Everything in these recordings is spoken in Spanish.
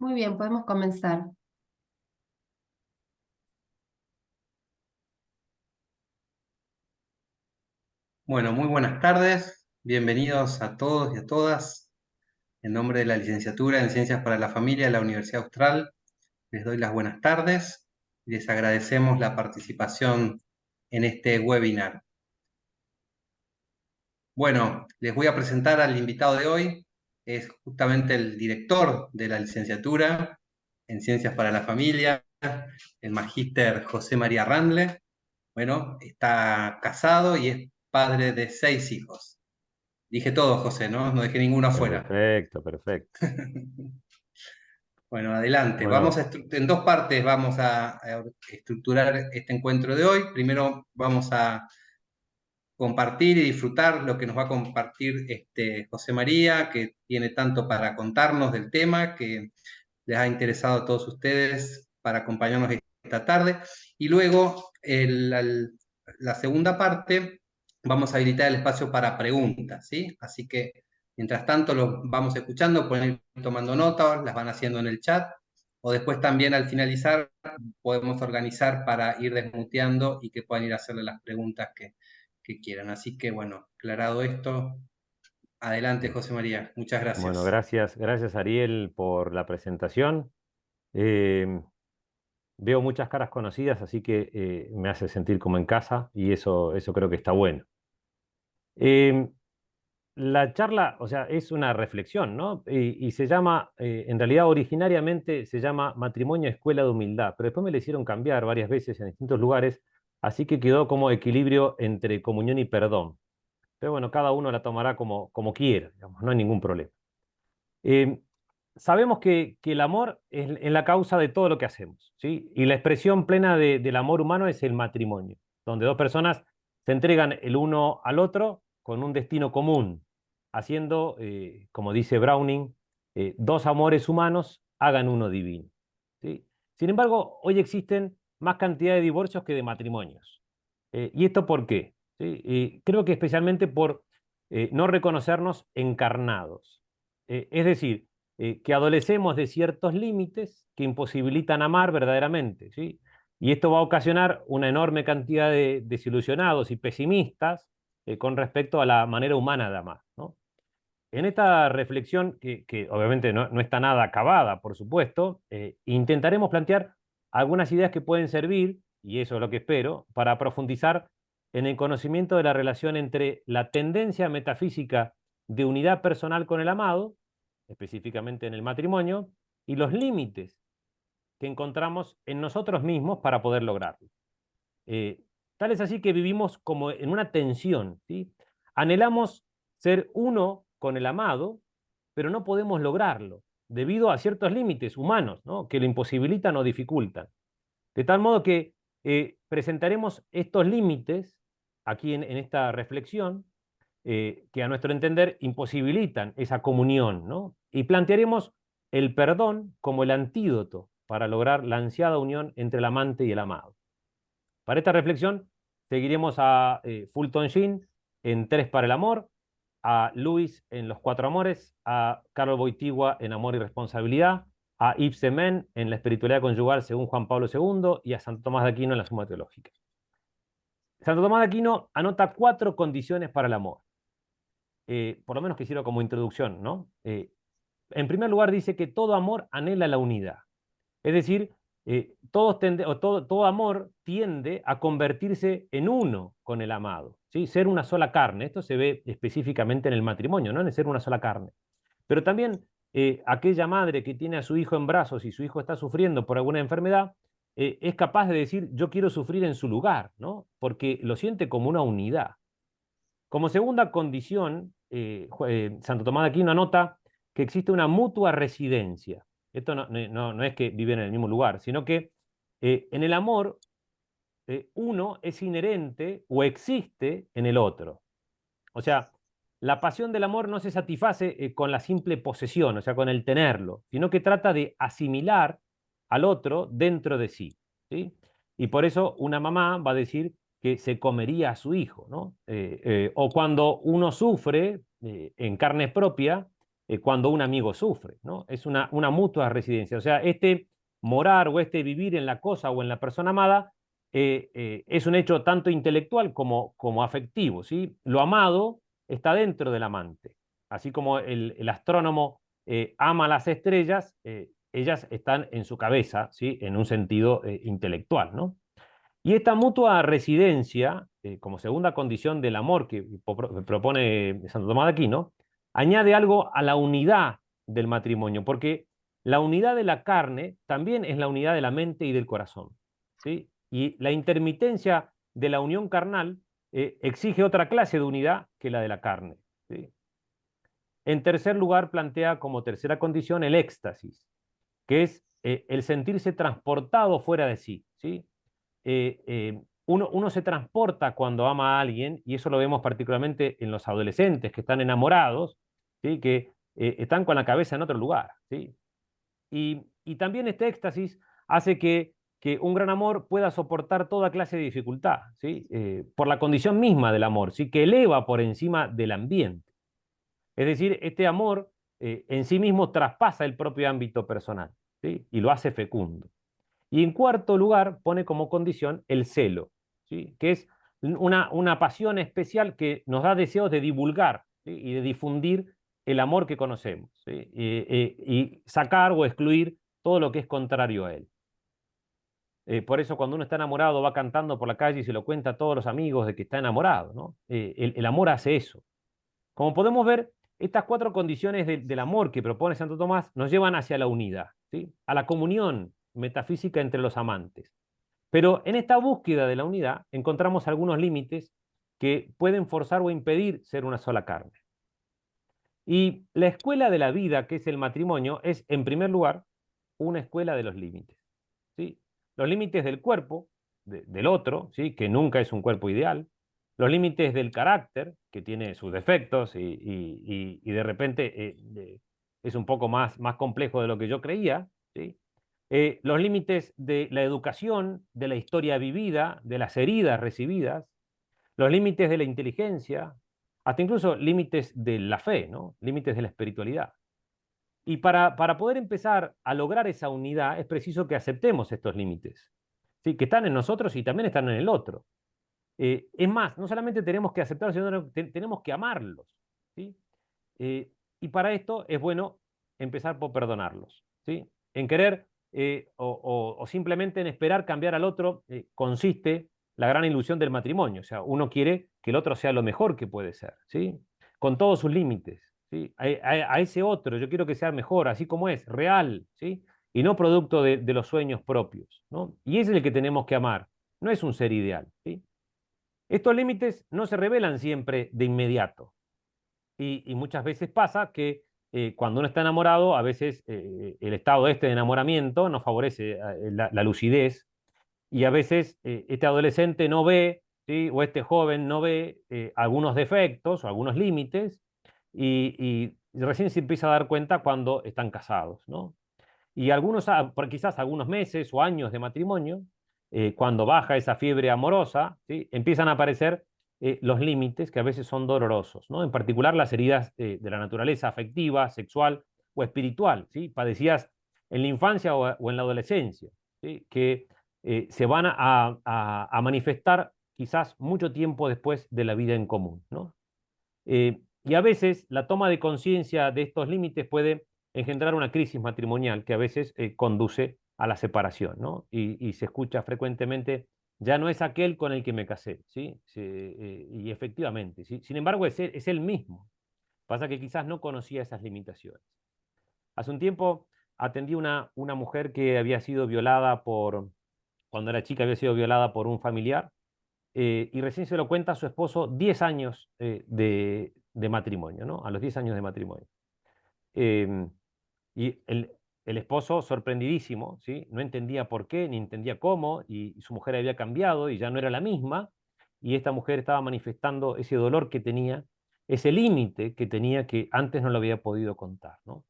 Muy bien, podemos comenzar. Bueno, muy buenas tardes. Bienvenidos a todos y a todas. En nombre de la Licenciatura en Ciencias para la Familia de la Universidad Austral, les doy las buenas tardes y les agradecemos la participación en este webinar. Bueno, les voy a presentar al invitado de hoy. Es justamente el director de la Licenciatura en Ciencias para la Familia, el magíster José María Randle. Bueno, está casado y es padre de 6 hijos. Dije todo, José, ¿no? No dejé ninguno afuera. Perfecto, perfecto. Bueno, adelante. Bueno, En dos partes vamos a estructurar este encuentro de hoy. Primero vamos a compartir y disfrutar lo que nos va a compartir José María, que tiene tanto para contarnos del tema, que les ha interesado a todos ustedes para acompañarnos esta tarde. Y luego, la segunda parte, vamos a habilitar el espacio para preguntas, ¿sí? Así que, mientras tanto, los vamos escuchando, pueden ir tomando notas, las van haciendo en el chat, o después también al finalizar podemos organizar para ir desmuteando y que puedan ir a hacerle las preguntas que quieran. Así que, bueno, aclarado esto, adelante, José María. Muchas bueno, gracias. gracias Ariel por la presentación. Eh, Veo muchas caras conocidas, así que me hace sentir como en casa y eso creo que está bueno. Eh, la charla, o sea, es una reflexión, ¿no? Y se llama, en realidad originariamente se llama Matrimonio Escuela de Humildad, pero después me le hicieron cambiar varias veces en distintos lugares, así que quedó como equilibrio entre comunión y perdón. Pero bueno, cada uno la tomará como quiera, digamos, no hay ningún problema. Eh, Sabemos que el amor es la causa de todo lo que hacemos, ¿sí? Y la expresión plena del amor humano es el matrimonio, donde dos personas se entregan el uno al otro con un destino común, haciendo, como dice Browning, dos amores humanos hagan uno divino, ¿sí? Sin embargo, hoy existen más cantidad de divorcios que de matrimonios. ¿Y esto por qué? ¿Sí? Creo que especialmente por no reconocernos encarnados. Es decir, que adolecemos de ciertos límites que imposibilitan amar verdaderamente, ¿sí? Y esto va a ocasionar una enorme cantidad de desilusionados y pesimistas con respecto a la manera humana de amar, ¿no? En esta reflexión, que obviamente no está nada acabada, por supuesto, intentaremos plantear algunas ideas que pueden servir, y eso es lo que espero, para profundizar en el conocimiento de la relación entre la tendencia metafísica de unidad personal con el amado, específicamente en el matrimonio, y los límites que encontramos en nosotros mismos para poder lograrlo. Eh, Tal es así que vivimos como en una tensión, ¿sí? Anhelamos ser uno con el amado, pero no podemos lograrlo debido a ciertos límites humanos, ¿no? Que lo imposibilitan o dificultan. De tal modo que presentaremos estos límites aquí en esta reflexión que a nuestro entender imposibilitan esa comunión, ¿no? Y plantearemos el perdón como el antídoto para lograr la ansiada unión entre el amante y el amado. Para esta reflexión seguiremos a Fulton Sheen en Tres para el Amor, a Luis en Los Cuatro Amores, a Carlos Boitigua en Amor y Responsabilidad, a Yves Semen en La Espiritualidad Conyugal según Juan Pablo II y a Santo Tomás de Aquino en la Suma Teológica. Santo Tomás de Aquino anota 4 condiciones para el amor, por lo menos que sirva como introducción, ¿no? En primer lugar dice que todo amor anhela la unidad. Es decir, todo amor tiende a convertirse en uno con el amado, ¿sí? Ser una sola carne. Esto se ve específicamente en el matrimonio, ¿no? En ser una sola carne. Pero también aquella madre que tiene a su hijo en brazos y su hijo está sufriendo por alguna enfermedad, es capaz de decir, yo quiero sufrir en su lugar, ¿no? Porque lo siente como una unidad. Como segunda condición, Santo Tomás de Aquino anota que existe una mutua residencia. Esto no es que viven en el mismo lugar, sino que en el amor uno es inherente o existe en el otro. O sea, la pasión del amor no se satisface con la simple posesión, o sea, con el tenerlo, sino que trata de asimilar al otro dentro de sí, ¿sí? Y por eso una mamá va a decir que se comería a su hijo, ¿no? O cuando uno sufre en carne propia, cuando un amigo sufre, ¿no? Es una mutua residencia. O sea, este morar o este vivir en la cosa o en la persona amada es un hecho tanto intelectual como afectivo, ¿sí? Lo amado está dentro del amante. Así como el astrónomo ama las estrellas, ellas están en su cabeza, ¿sí? En un sentido intelectual, ¿no? Y esta mutua residencia, como segunda condición del amor que propone Santo Tomás de Aquino, añade algo a la unidad del matrimonio, porque la unidad de la carne también es la unidad de la mente y del corazón, ¿sí? Y la intermitencia de la unión carnal exige otra clase de unidad que la de la carne, ¿sí? En tercer lugar, plantea como tercera condición el éxtasis, que es el sentirse transportado fuera de sí, ¿sí? Uno se transporta cuando ama a alguien, y eso lo vemos particularmente en los adolescentes que están enamorados, ¿sí? Que están con la cabeza en otro lugar, ¿sí? Y también este éxtasis hace que un gran amor pueda soportar toda clase de dificultad, ¿sí? Por la condición misma del amor, ¿sí? Que eleva por encima del ambiente. Es decir, este amor en sí mismo traspasa el propio ámbito personal, ¿sí? Y lo hace fecundo. Y en cuarto lugar, pone como condición el celo, ¿sí? Que es una pasión especial que nos da deseos de divulgar, ¿sí? Y de difundir el amor que conocemos, ¿sí? Y sacar o excluir todo lo que es contrario a él. Por eso cuando uno está enamorado va cantando por la calle y se lo cuenta a todos los amigos de que está enamorado, ¿no? El amor hace eso. Como podemos ver, estas cuatro condiciones del amor que propone Santo Tomás nos llevan hacia la unidad, ¿sí? A la comunión metafísica entre los amantes. Pero en esta búsqueda de la unidad encontramos algunos límites que pueden forzar o impedir ser una sola carne. Y la escuela de la vida, que es el matrimonio, es, en primer lugar, una escuela de los límites, ¿sí? Los límites del cuerpo, del otro, ¿sí? Que nunca es un cuerpo ideal, los límites del carácter, que tiene sus defectos y de repente es un poco más complejo de lo que yo creía, ¿sí? Los límites de la educación, de la historia vivida, de las heridas recibidas, los límites de la inteligencia, hasta incluso límites de la fe, ¿no? Límites de la espiritualidad. Y para poder empezar a lograr esa unidad es preciso que aceptemos estos límites, ¿sí? Que están en nosotros y también están en el otro. Es más, no solamente tenemos que aceptarlos, sino tenemos que amarlos, ¿sí? Y para esto es bueno empezar por perdonarlos, ¿sí? En querer o simplemente en esperar cambiar al otro consiste la gran ilusión del matrimonio. O sea, uno quiere que el otro sea lo mejor que puede ser, ¿sí? Con todos sus límites, ¿sí? A ese otro yo quiero que sea mejor, así como es, real, ¿sí? Y no producto de los sueños propios, ¿no? Y ese es el que tenemos que amar, no es un ser ideal, ¿sí? Estos límites no se revelan siempre de inmediato. Y muchas veces pasa que cuando uno está enamorado, a veces el estado este de enamoramiento nos favorece la lucidez y a veces este adolescente no ve, ¿sí? O este joven no ve algunos defectos o algunos límites y recién se empieza a dar cuenta cuando están casados, ¿no? Y algunos, por quizás algunos meses o años de matrimonio, cuando baja esa fiebre amorosa, ¿sí? Empiezan a aparecer los límites que a veces son dolorosos, ¿no? En particular las heridas de la naturaleza afectiva, sexual o espiritual, ¿sí? Padecidas en la infancia o en la adolescencia, ¿sí? Que se van a manifestar quizás mucho tiempo después de la vida en común, ¿no? Y a veces la toma de conciencia de estos límites puede engendrar una crisis matrimonial que a veces conduce a la separación, ¿no? Y se escucha frecuentemente, ya no es aquel con el que me casé, ¿sí? Y efectivamente, ¿sí? Sin embargo, es él mismo. Pasa que quizás no conocía esas limitaciones. Hace un tiempo atendí una mujer que había sido violada cuando era chica, había sido violada por un familiar y recién se lo cuenta a su esposo 10 años de matrimonio, ¿no? A los 10 años de matrimonio. Eh, y el esposo, sorprendidísimo, ¿sí? No entendía por qué, ni entendía cómo, y su mujer había cambiado y ya no era la misma, y esta mujer estaba manifestando ese dolor que tenía, ese límite que tenía que antes no lo había podido contar, ¿no?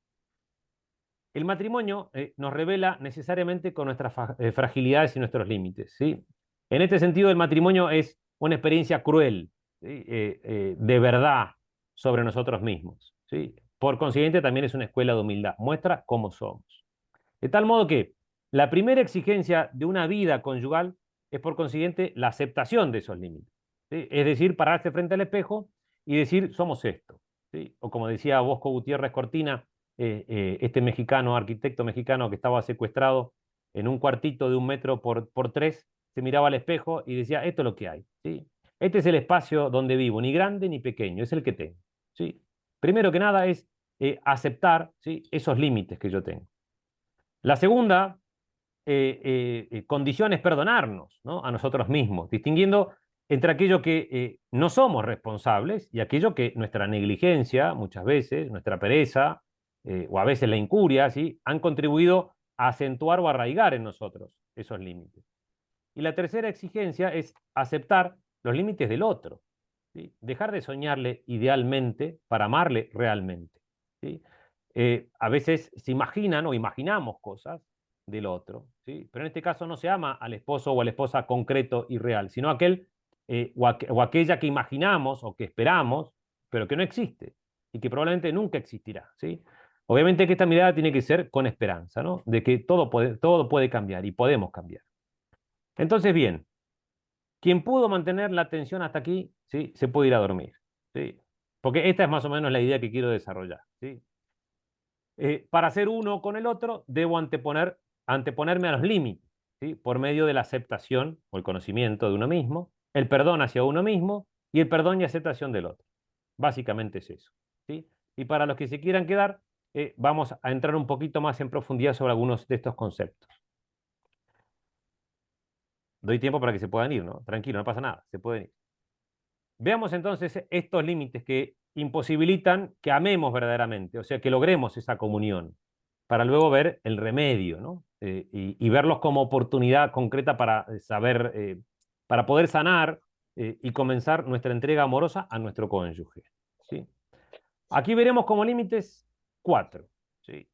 El matrimonio nos revela necesariamente con nuestras fragilidades y nuestros límites, ¿sí? En este sentido, el matrimonio es una experiencia cruel, ¿sí? De verdad sobre nosotros mismos, ¿sí? por consiguiente también es una escuela de humildad, muestra cómo somos. De tal modo que la primera exigencia de una vida conyugal es por consiguiente la aceptación de esos límites. ¿Sí? Es decir, pararse frente al espejo y decir, somos esto. ¿Sí? O como decía Bosco Gutiérrez Cortina, este mexicano, arquitecto mexicano que estaba secuestrado en un cuartito de 1 metro por 3, se miraba al espejo y decía, esto es lo que hay. ¿Sí? Este es el espacio donde vivo, ni grande ni pequeño, es el que tengo. ¿Sí? Primero que nada es aceptar, ¿sí?, esos límites que yo tengo. La segunda condición es perdonarnos, ¿no?, a nosotros mismos, distinguiendo entre aquello que no somos responsables y aquello que nuestra negligencia, muchas veces, nuestra pereza, o a veces la incuria, ¿sí?, han contribuido a acentuar o arraigar en nosotros esos límites. Y la tercera exigencia es aceptar los límites del otro, ¿sí? Dejar de soñarle idealmente para amarle realmente, ¿sí? A veces se imaginan o imaginamos cosas del otro, ¿sí? Pero en este caso no se ama al esposo o a la esposa concreto y real, sino aquel o aquella que imaginamos o que esperamos, pero que no existe y que probablemente nunca existirá, ¿sí? Obviamente que esta mirada tiene que ser con esperanza, ¿no?, de que todo puede cambiar y podemos cambiar. Entonces, bien, quien pudo mantener la atención hasta aquí, ¿sí?, se puede ir a dormir, ¿sí? Porque esta es más o menos la idea que quiero desarrollar, ¿sí? Para ser uno con el otro, debo anteponerme a los límites, ¿sí?, por medio de la aceptación o el conocimiento de uno mismo, el perdón hacia uno mismo y el perdón y aceptación del otro. Básicamente es eso, ¿sí? Y para los que se quieran quedar, vamos a entrar un poquito más en profundidad sobre algunos de estos conceptos. Doy tiempo para que se puedan ir, ¿no? Tranquilo, no pasa nada, se pueden ir. Veamos entonces estos límites que imposibilitan que amemos verdaderamente, o sea, que logremos esa comunión, para luego ver el remedio, ¿no? Y verlos como oportunidad concreta para saber, para poder sanar y comenzar nuestra entrega amorosa a nuestro cónyuge, ¿sí? Aquí veremos como límites 4, ¿sí?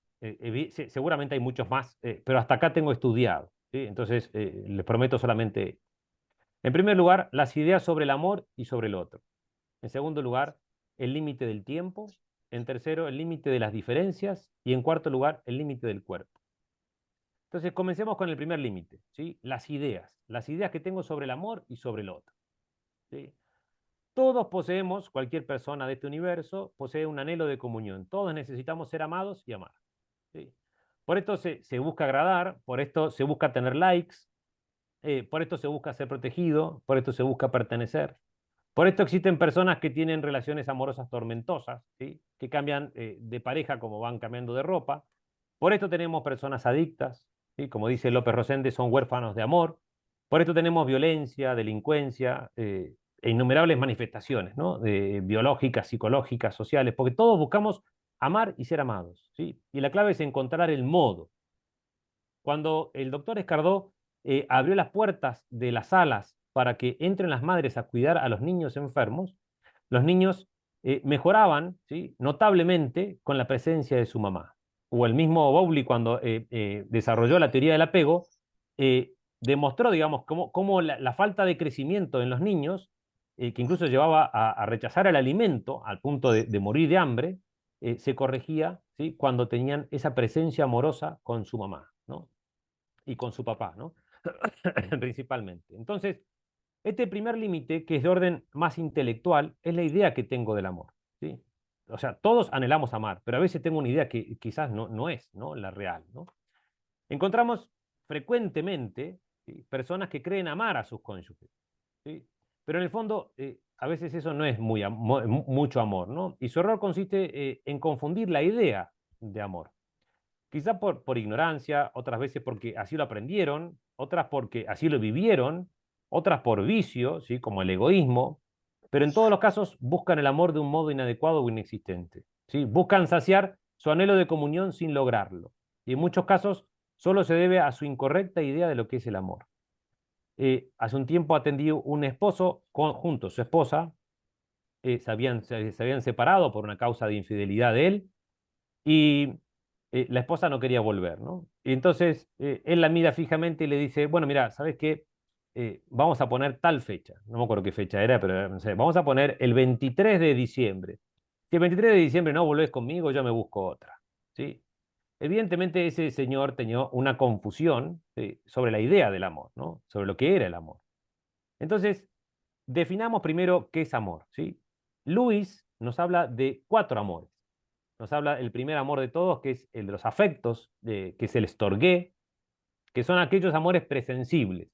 Seguramente hay muchos más, pero hasta acá tengo estudiado, ¿sí? Entonces, les prometo solamente. En primer lugar, las ideas sobre el amor y sobre el otro. En segundo lugar, el límite del tiempo. En tercero, el límite de las diferencias. Y en cuarto lugar, el límite del cuerpo. Entonces, comencemos con el primer límite, ¿sí? Las ideas que tengo sobre el amor y sobre el otro, ¿sí? Todos poseemos, cualquier persona de este universo posee un anhelo de comunión. Todos necesitamos ser amados y amar, ¿sí? Por esto se busca agradar, por esto se busca tener likes, por esto se busca ser protegido, por esto se busca pertenecer. Por esto existen personas que tienen relaciones amorosas tormentosas, ¿sí?, que cambian de pareja como van cambiando de ropa. Por esto tenemos personas adictas, ¿sí?, como dice López Rosende, son huérfanos de amor. Por esto tenemos violencia, delincuencia e innumerables manifestaciones, ¿no?, biológicas, psicológicas, sociales, porque todos buscamos amar y ser amados, ¿sí? Y la clave es encontrar el modo. Cuando el doctor Escardó abrió las puertas de las salas para que entren las madres a cuidar a los niños enfermos, los niños mejoraban, ¿sí?, notablemente con la presencia de su mamá. O el mismo Bowlby, cuando desarrolló la teoría del apego, demostró, digamos, cómo la falta de crecimiento en los niños, que incluso llevaba a rechazar el alimento al punto de morir de hambre, se corregía, ¿sí?, cuando tenían esa presencia amorosa con su mamá, ¿no?, y con su papá, ¿no? Principalmente. Entonces, este primer límite, que es de orden más intelectual, es la idea que tengo del amor, ¿sí? O sea, todos anhelamos amar, pero a veces tengo una idea que quizás no es, ¿no?, la real, ¿no? Encontramos frecuentemente, ¿sí?, personas que creen amar a sus cónyuges, ¿sí?, pero en el fondo a veces eso no es mucho amor, ¿no? Y su error consiste en confundir la idea de amor. Quizá por ignorancia, otras veces porque así lo aprendieron, otras porque así lo vivieron, otras por vicio, ¿sí?, como el egoísmo, pero en todos los casos buscan el amor de un modo inadecuado o inexistente, ¿sí? Buscan saciar su anhelo de comunión sin lograrlo. Y en muchos casos solo se debe a su incorrecta idea de lo que es el amor. Hace un tiempo atendí un esposo junto a su esposa, se habían separado por una causa de infidelidad de él, y la esposa no quería volver, ¿no? Y entonces él la mira fijamente y le dice, bueno, mira, ¿sabes qué? Vamos a poner tal fecha, no me acuerdo qué fecha era, pero no sé, vamos a poner el 23 de diciembre. Si el 23 de diciembre no volvés conmigo, yo me busco otra. ¿Sí? Evidentemente ese señor tenía una confusión, ¿sí?, sobre la idea del amor, ¿no? Sobre lo que era el amor. Entonces, definamos primero qué es amor, ¿sí? Luis nos habla de 4 amores. Nos habla el primer amor de todos, que es el de los afectos, que es el storge, que son aquellos amores presensibles,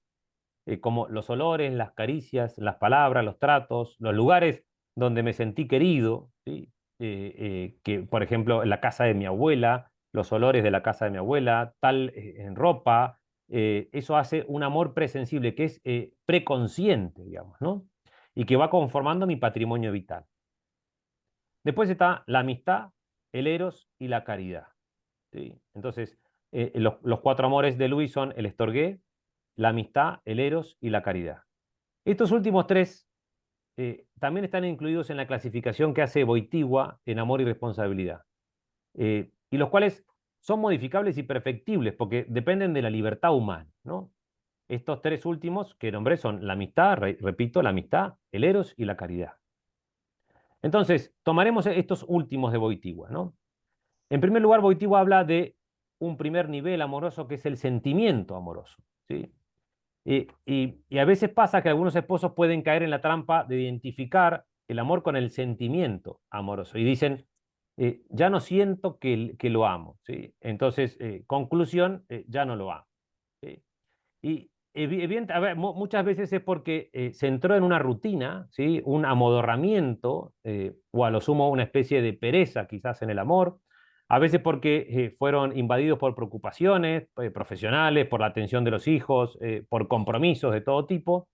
como los olores, las caricias, las palabras, los tratos, los lugares donde me sentí querido, ¿sí? Que por ejemplo en la casa de mi abuela, los olores de la casa de mi abuela, tal en ropa, eso hace un amor presensible que es preconsciente, digamos, ¿no? Y que va conformando mi patrimonio vital. Después está la amistad, el eros y la caridad, ¿sí? Entonces, los 4 amores de Luis son el estorgué, la amistad, el eros y la caridad. Estos últimos 3 también están incluidos en la clasificación que hace Boitigua en amor y responsabilidad, y los cuales son modificables y perfectibles porque dependen de la libertad humana, ¿no? Estos 3 últimos que nombré son la amistad, repito, la amistad, el eros y la caridad. Entonces, tomaremos estos últimos de Boitigua, ¿no? En primer lugar, Boitigua habla de un primer nivel amoroso que es el sentimiento amoroso, ¿sí? Y a veces pasa que algunos esposos pueden caer en la trampa de identificar el amor con el sentimiento amoroso y dicen, ya no siento que lo amo, ¿sí? Entonces, conclusión, ya no lo amo, ¿sí? Y a ver, muchas veces es porque se entró en una rutina, ¿sí? Un amodorramiento, o a lo sumo una especie de pereza quizás en el amor, a veces porque fueron invadidos por preocupaciones profesionales, por la atención de los hijos, por compromisos de todo tipo,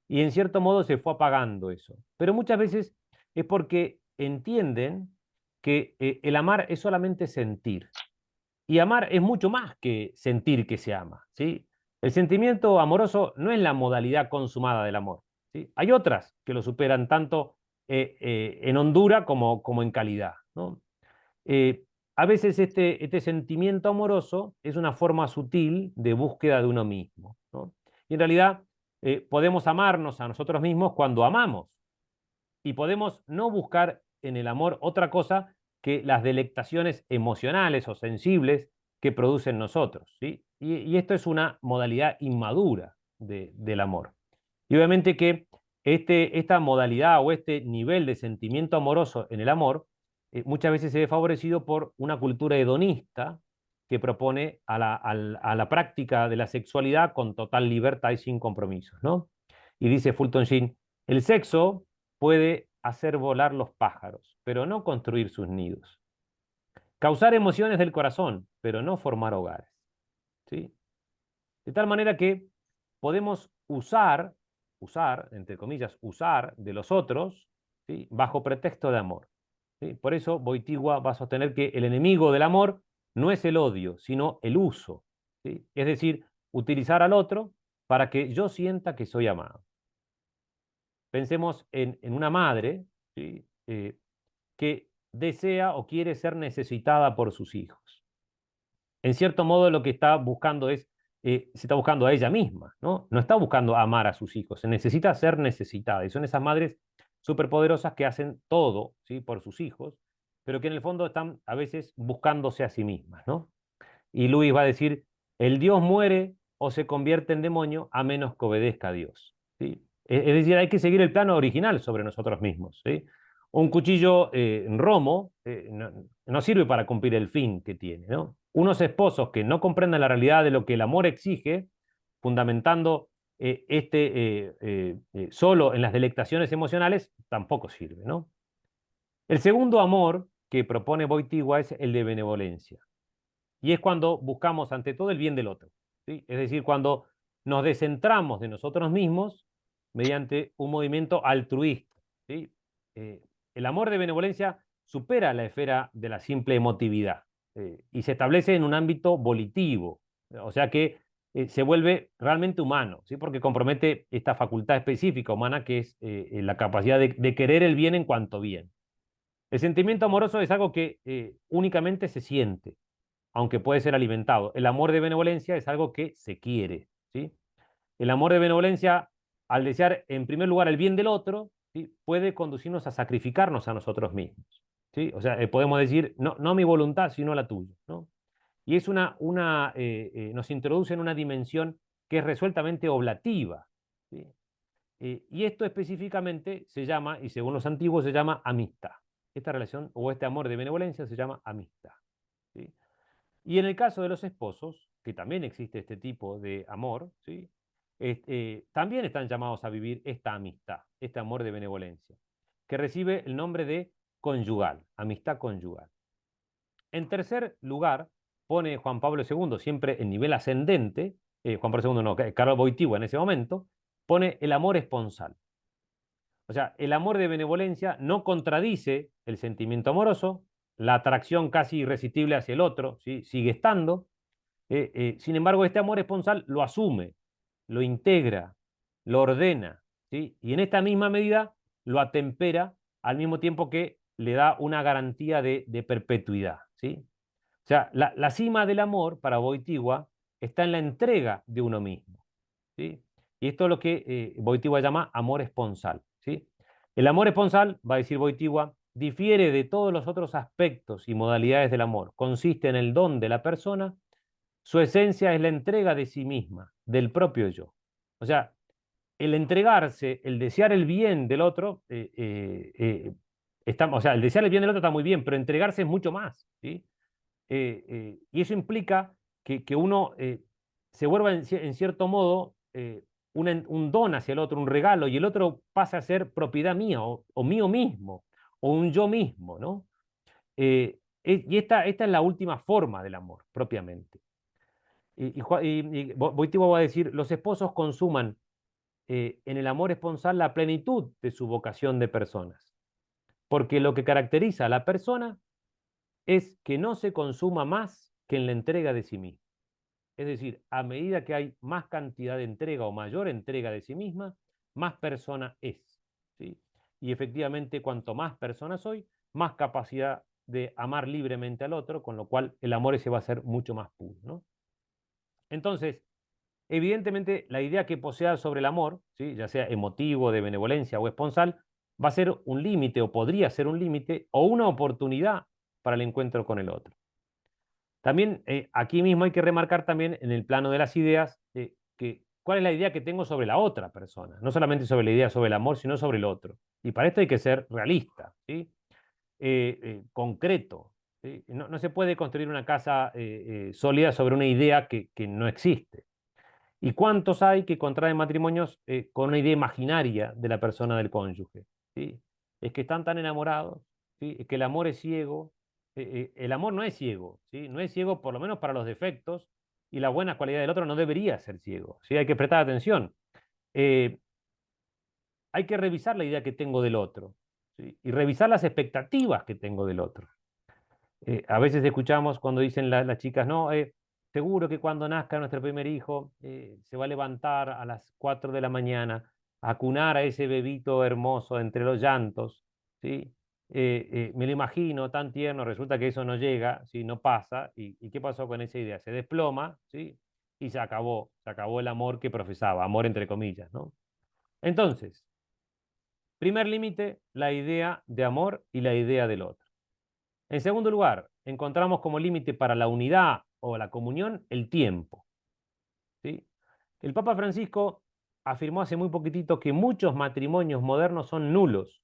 y en cierto modo se fue apagando eso. Pero muchas veces es porque entienden que el amar es solamente sentir, y amar es mucho más que sentir que se ama, ¿sí? El sentimiento amoroso no es la modalidad consumada del amor, ¿sí? Hay otras que lo superan tanto en hondura como en calidad, ¿no? Eh, a veces este sentimiento amoroso es una forma sutil de búsqueda de uno mismo, ¿no? Y en realidad podemos amarnos a nosotros mismos cuando amamos, y podemos no buscar en el amor otra cosa que las delectaciones emocionales o sensibles que producen nosotros, ¿sí? Y esto es una modalidad inmadura del amor. Y obviamente que esta modalidad o este nivel de sentimiento amoroso en el amor muchas veces se ve favorecido por una cultura hedonista que propone a la práctica de la sexualidad con total libertad y sin compromisos, ¿no? Y dice Fulton Sheen, el sexo puede hacer volar los pájaros, pero no construir sus nidos. Causar emociones del corazón, pero no formar hogares, ¿sí? De tal manera que podemos entre comillas, usar de los otros, ¿sí?, bajo pretexto de amor, ¿sí? Por eso Boitigua va a sostener que el enemigo del amor no es el odio, sino el uso, ¿sí? Es decir, utilizar al otro para que yo sienta que soy amado. Pensemos en una madre, ¿sí?, que desea o quiere ser necesitada por sus hijos. En cierto modo lo que está buscando se está buscando a ella misma, ¿no? No está buscando amar a sus hijos, se necesita ser necesitada. Y son esas madres superpoderosas que hacen todo, ¿sí?, por sus hijos, pero que en el fondo están a veces buscándose a sí mismas, ¿no? Y Luis va a decir, el Dios muere o se convierte en demonio a menos que obedezca a Dios, ¿sí? Es decir, hay que seguir el plano original sobre nosotros mismos, ¿sí? Un cuchillo romo no sirve para cumplir el fin que tiene, ¿no? Unos esposos que no comprendan la realidad de lo que el amor exige, fundamentando solo en las delectaciones emocionales, tampoco sirve, ¿no? El segundo amor que propone Boitigua es el de benevolencia. Y es cuando buscamos ante todo el bien del otro, ¿sí? Es decir, cuando nos descentramos de nosotros mismos mediante un movimiento altruista, ¿sí? El amor de benevolencia supera la esfera de la simple emotividad y se establece en un ámbito volitivo, o sea que se vuelve realmente humano, ¿sí? Porque compromete esta facultad específica humana que es la capacidad de querer el bien en cuanto bien. El sentimiento amoroso es algo que únicamente se siente, aunque puede ser alimentado. El amor de benevolencia es algo que se quiere, ¿sí? El amor de benevolencia, al desear en primer lugar el bien del otro, ¿sí?, puede conducirnos a sacrificarnos a nosotros mismos. ¿sí? O sea, podemos decir, no, no mi voluntad, sino la tuya, ¿no? Y es nos introduce en una dimensión que es resueltamente oblativa, ¿sí? Y esto específicamente se llama, y según los antiguos, se llama amistad. Esta relación o este amor de benevolencia se llama amistad, ¿sí? Y en el caso de los esposos, que también existe este tipo de amor, ¿sí? También están llamados a vivir esta amistad, este amor de benevolencia, que recibe el nombre de conyugal, amistad conyugal. En tercer lugar, pone Juan Pablo II, siempre en nivel ascendente, Juan Pablo II no, Carlos Wojtyła en ese momento, pone el amor esponsal. O sea, el amor de benevolencia no contradice el sentimiento amoroso, la atracción casi irresistible hacia el otro, ¿sí? Sigue estando. Sin embargo, este amor esponsal lo asume, lo integra, lo ordena, ¿sí? Y en esta misma medida lo atempera al mismo tiempo que le da una garantía de perpetuidad, ¿sí? O sea, la cima del amor para Wojtyła está en la entrega de uno mismo, ¿sí? Y esto es lo que Wojtyła llama amor esponsal, ¿sí? El amor esponsal, va a decir Wojtyła, difiere de todos los otros aspectos y modalidades del amor. Consiste en el don de la persona, su esencia es la entrega de sí misma, del propio yo. O sea, el entregarse, el desear el bien del otro, o sea, el desear el bien del otro está muy bien, pero entregarse es mucho más, ¿sí? Y eso implica que uno se vuelva en cierto modo un don hacia el otro, un regalo, y el otro pasa a ser propiedad mía o mío mismo, o un yo mismo, ¿no? Y esta es la última forma del amor, propiamente. Y Wojtyła va a decir, los esposos consuman en el amor esponsal la plenitud de su vocación de personas, porque lo que caracteriza a la persona es que no se consuma más que en la entrega de sí misma. Es decir, a medida que hay más cantidad de entrega o mayor entrega de sí misma, más persona es, ¿sí? Y efectivamente, cuanto más persona soy, más capacidad de amar libremente al otro, con lo cual el amor ese va a ser mucho más puro, ¿no? Entonces, evidentemente, la idea que posea sobre el amor, ¿sí? Ya sea emotivo, de benevolencia o esponsal, va a ser un límite o podría ser un límite o una oportunidad para el encuentro con el otro. También aquí mismo hay que remarcar también en el plano de las ideas cuál es la idea que tengo sobre la otra persona, no solamente sobre la idea sobre el amor, sino sobre el otro. Y para esto hay que ser realista, ¿sí? Concreto. ¿Sí? No, no, se puede construir una casa sólida sobre una idea que no existe. ¿Y cuántos hay que contraen matrimonios con una idea imaginaria de la persona del cónyuge? ¿Sí? Es que están tan enamorados, ¿sí? Es que el amor es ciego. El amor no es ciego, ¿sí? No es ciego por lo menos para los defectos y la buena cualidad del otro no debería ser ciego, ¿sí? Hay que prestar atención. Eh, Hay que revisar la idea que tengo del otro, ¿sí? Y revisar las expectativas que tengo del otro. A veces escuchamos cuando dicen las chicas, no, seguro que cuando nazca nuestro primer hijo se va a levantar a las 4 de la mañana a cunar a ese bebito hermoso entre los llantos, ¿sí? Me lo imagino tan tierno, resulta que eso no llega, ¿sí? No pasa, y ¿qué pasó con esa idea? Se desploma, ¿sí? Y se acabó el amor que profesaba, amor entre comillas, ¿no? Entonces, primer límite, la idea de amor y la idea del otro. En segundo lugar, encontramos como límite para la unidad o la comunión el tiempo, ¿sí? El Papa Francisco afirmó hace muy poquitito que muchos matrimonios modernos son nulos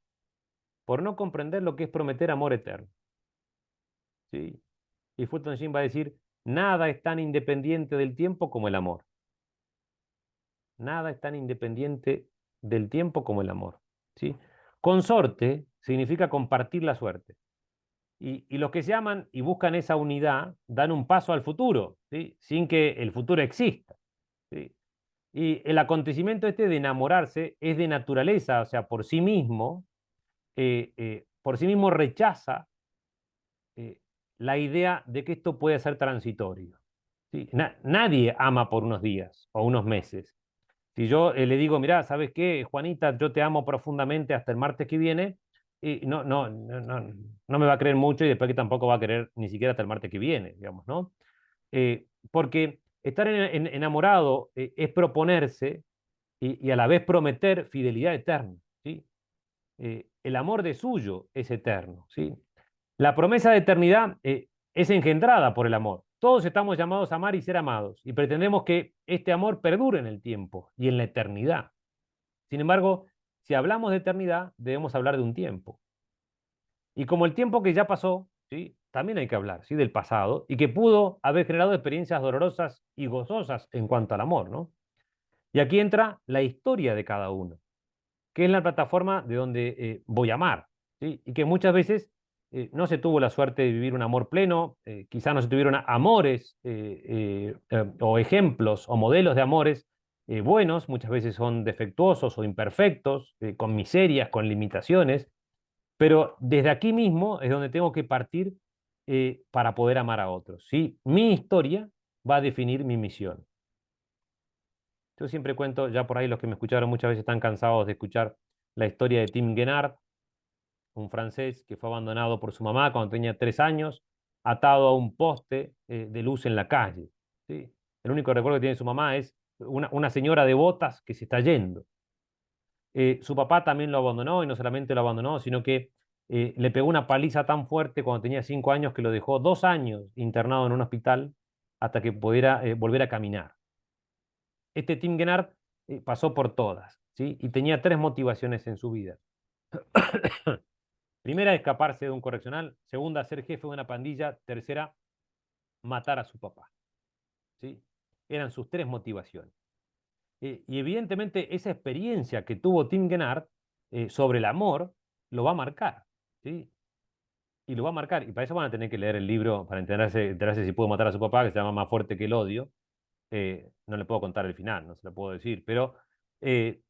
por no comprender lo que es prometer amor eterno, ¿sí? Y Fulton Sheen va a decir, nada es tan independiente del tiempo como el amor. Nada es tan independiente del tiempo como el amor, ¿sí? Consorte significa compartir la suerte. Y los que se aman y buscan esa unidad dan un paso al futuro, ¿sí? Sin que el futuro exista, ¿sí? Y el acontecimiento este de enamorarse es de naturaleza, o sea, por sí mismo rechaza eh, la idea de que esto puede ser transitorio, ¿sí? Nadie ama por unos días o unos meses. Si yo le digo, mirá, ¿sabes qué, Juanita? Yo te amo profundamente hasta el martes que viene, y no me va a creer mucho y después que tampoco va a querer ni siquiera hasta el martes que viene, digamos, ¿no? Porque estar enamorado es proponerse y a la vez prometer fidelidad eterna, ¿sí? El amor de suyo es eterno, ¿sí? La promesa de eternidad es engendrada por el amor. Todos estamos llamados a amar y ser amados, y pretendemos que este amor perdure en el tiempo y en la eternidad. Sin embargo, si hablamos de eternidad, debemos hablar de un tiempo. Y como el tiempo que ya pasó, ¿sí? También hay que hablar, ¿sí? Del pasado, y que pudo haber generado experiencias dolorosas y gozosas en cuanto al amor, ¿no? Y aquí entra la historia de cada uno, que es la plataforma de donde voy a amar, ¿sí? Y que muchas veces no se tuvo la suerte de vivir un amor pleno, quizás no se tuvieron amores o ejemplos o modelos de amores buenos, muchas veces son defectuosos o imperfectos, con miserias, con limitaciones, pero desde aquí mismo es donde tengo que partir para poder amar a otros, ¿sí? Mi historia va a definir mi misión. Yo siempre cuento, ya por ahí los que me escucharon muchas veces están cansados de escuchar la historia de Tim Guenard, un francés que fue abandonado por su mamá cuando tenía 3 años, atado a un poste de luz en la calle. ¿Sí? El único recuerdo que tiene su mamá es una señora de botas que se está yendo. Su papá también lo abandonó y no solamente lo abandonó, sino que le pegó una paliza tan fuerte cuando tenía 5 años que lo dejó 2 años internado en un hospital hasta que pudiera volver a caminar. Este Tim Guenard pasó por todas, ¿sí? Y tenía 3 motivaciones en su vida. Primera, escaparse de un correccional. Segunda, ser jefe de una pandilla. Tercera, matar a su papá. ¿Sí? Eran sus 3 motivaciones. Y evidentemente esa experiencia que tuvo Tim Guenard sobre el amor lo va a marcar. ¿Sí? Y lo va a marcar. Y para eso van a tener que leer el libro para enterarse si pudo matar a su papá, que se llama Más fuerte que el odio. No le puedo contar el final, no se lo puedo decir, pero eh,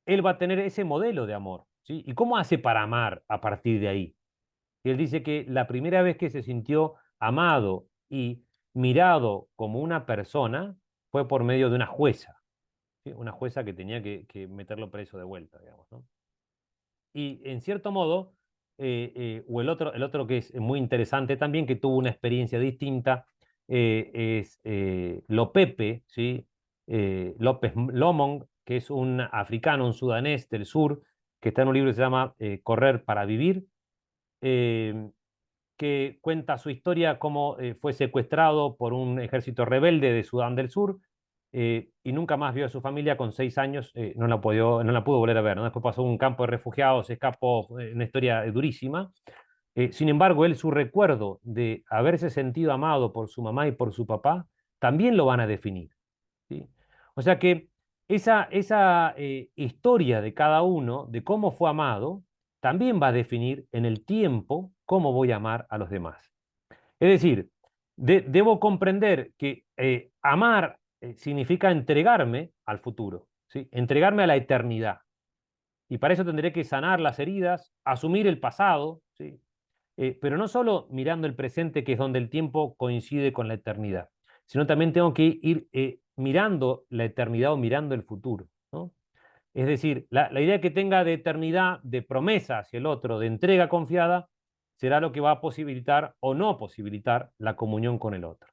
él va a tener ese modelo de amor. ¿Sí? ¿Y cómo hace para amar a partir de ahí? Y él dice que la primera vez que se sintió amado y mirado como una persona fue por medio de una jueza, ¿sí? Una jueza que tenía que meterlo preso de vuelta, digamos, ¿no? Y en cierto modo, o el otro que es muy interesante también, que tuvo una experiencia distinta, es Lopepe, ¿sí? López Lomong, que es un africano, un sudanés del sur, que está en un libro que se llama Correr para Vivir, eh, que cuenta su historia, cómo fue secuestrado por un ejército rebelde de Sudán del Sur y nunca más vio a su familia. Con 6 años no la pudo volver a ver, ¿no? Después pasó a un campo de refugiados, se escapó, una historia durísima. Sin embargo, él, su recuerdo de haberse sentido amado por su mamá y por su papá, también lo van a definir, ¿sí? O sea que esa historia de cada uno, de cómo fue amado, también va a definir en el tiempo cómo voy a amar a los demás. Es decir, debo comprender que amar significa entregarme al futuro, ¿sí? Entregarme a la eternidad. Y para eso tendré que sanar las heridas, asumir el pasado, ¿sí? Pero no solo mirando el presente, que es donde el tiempo coincide con la eternidad, sino también tengo que ir mirando la eternidad o mirando el futuro, ¿no? Es decir, la idea que tenga de eternidad, de promesa hacia el otro, de entrega confiada, será lo que va a posibilitar o no posibilitar la comunión con el otro.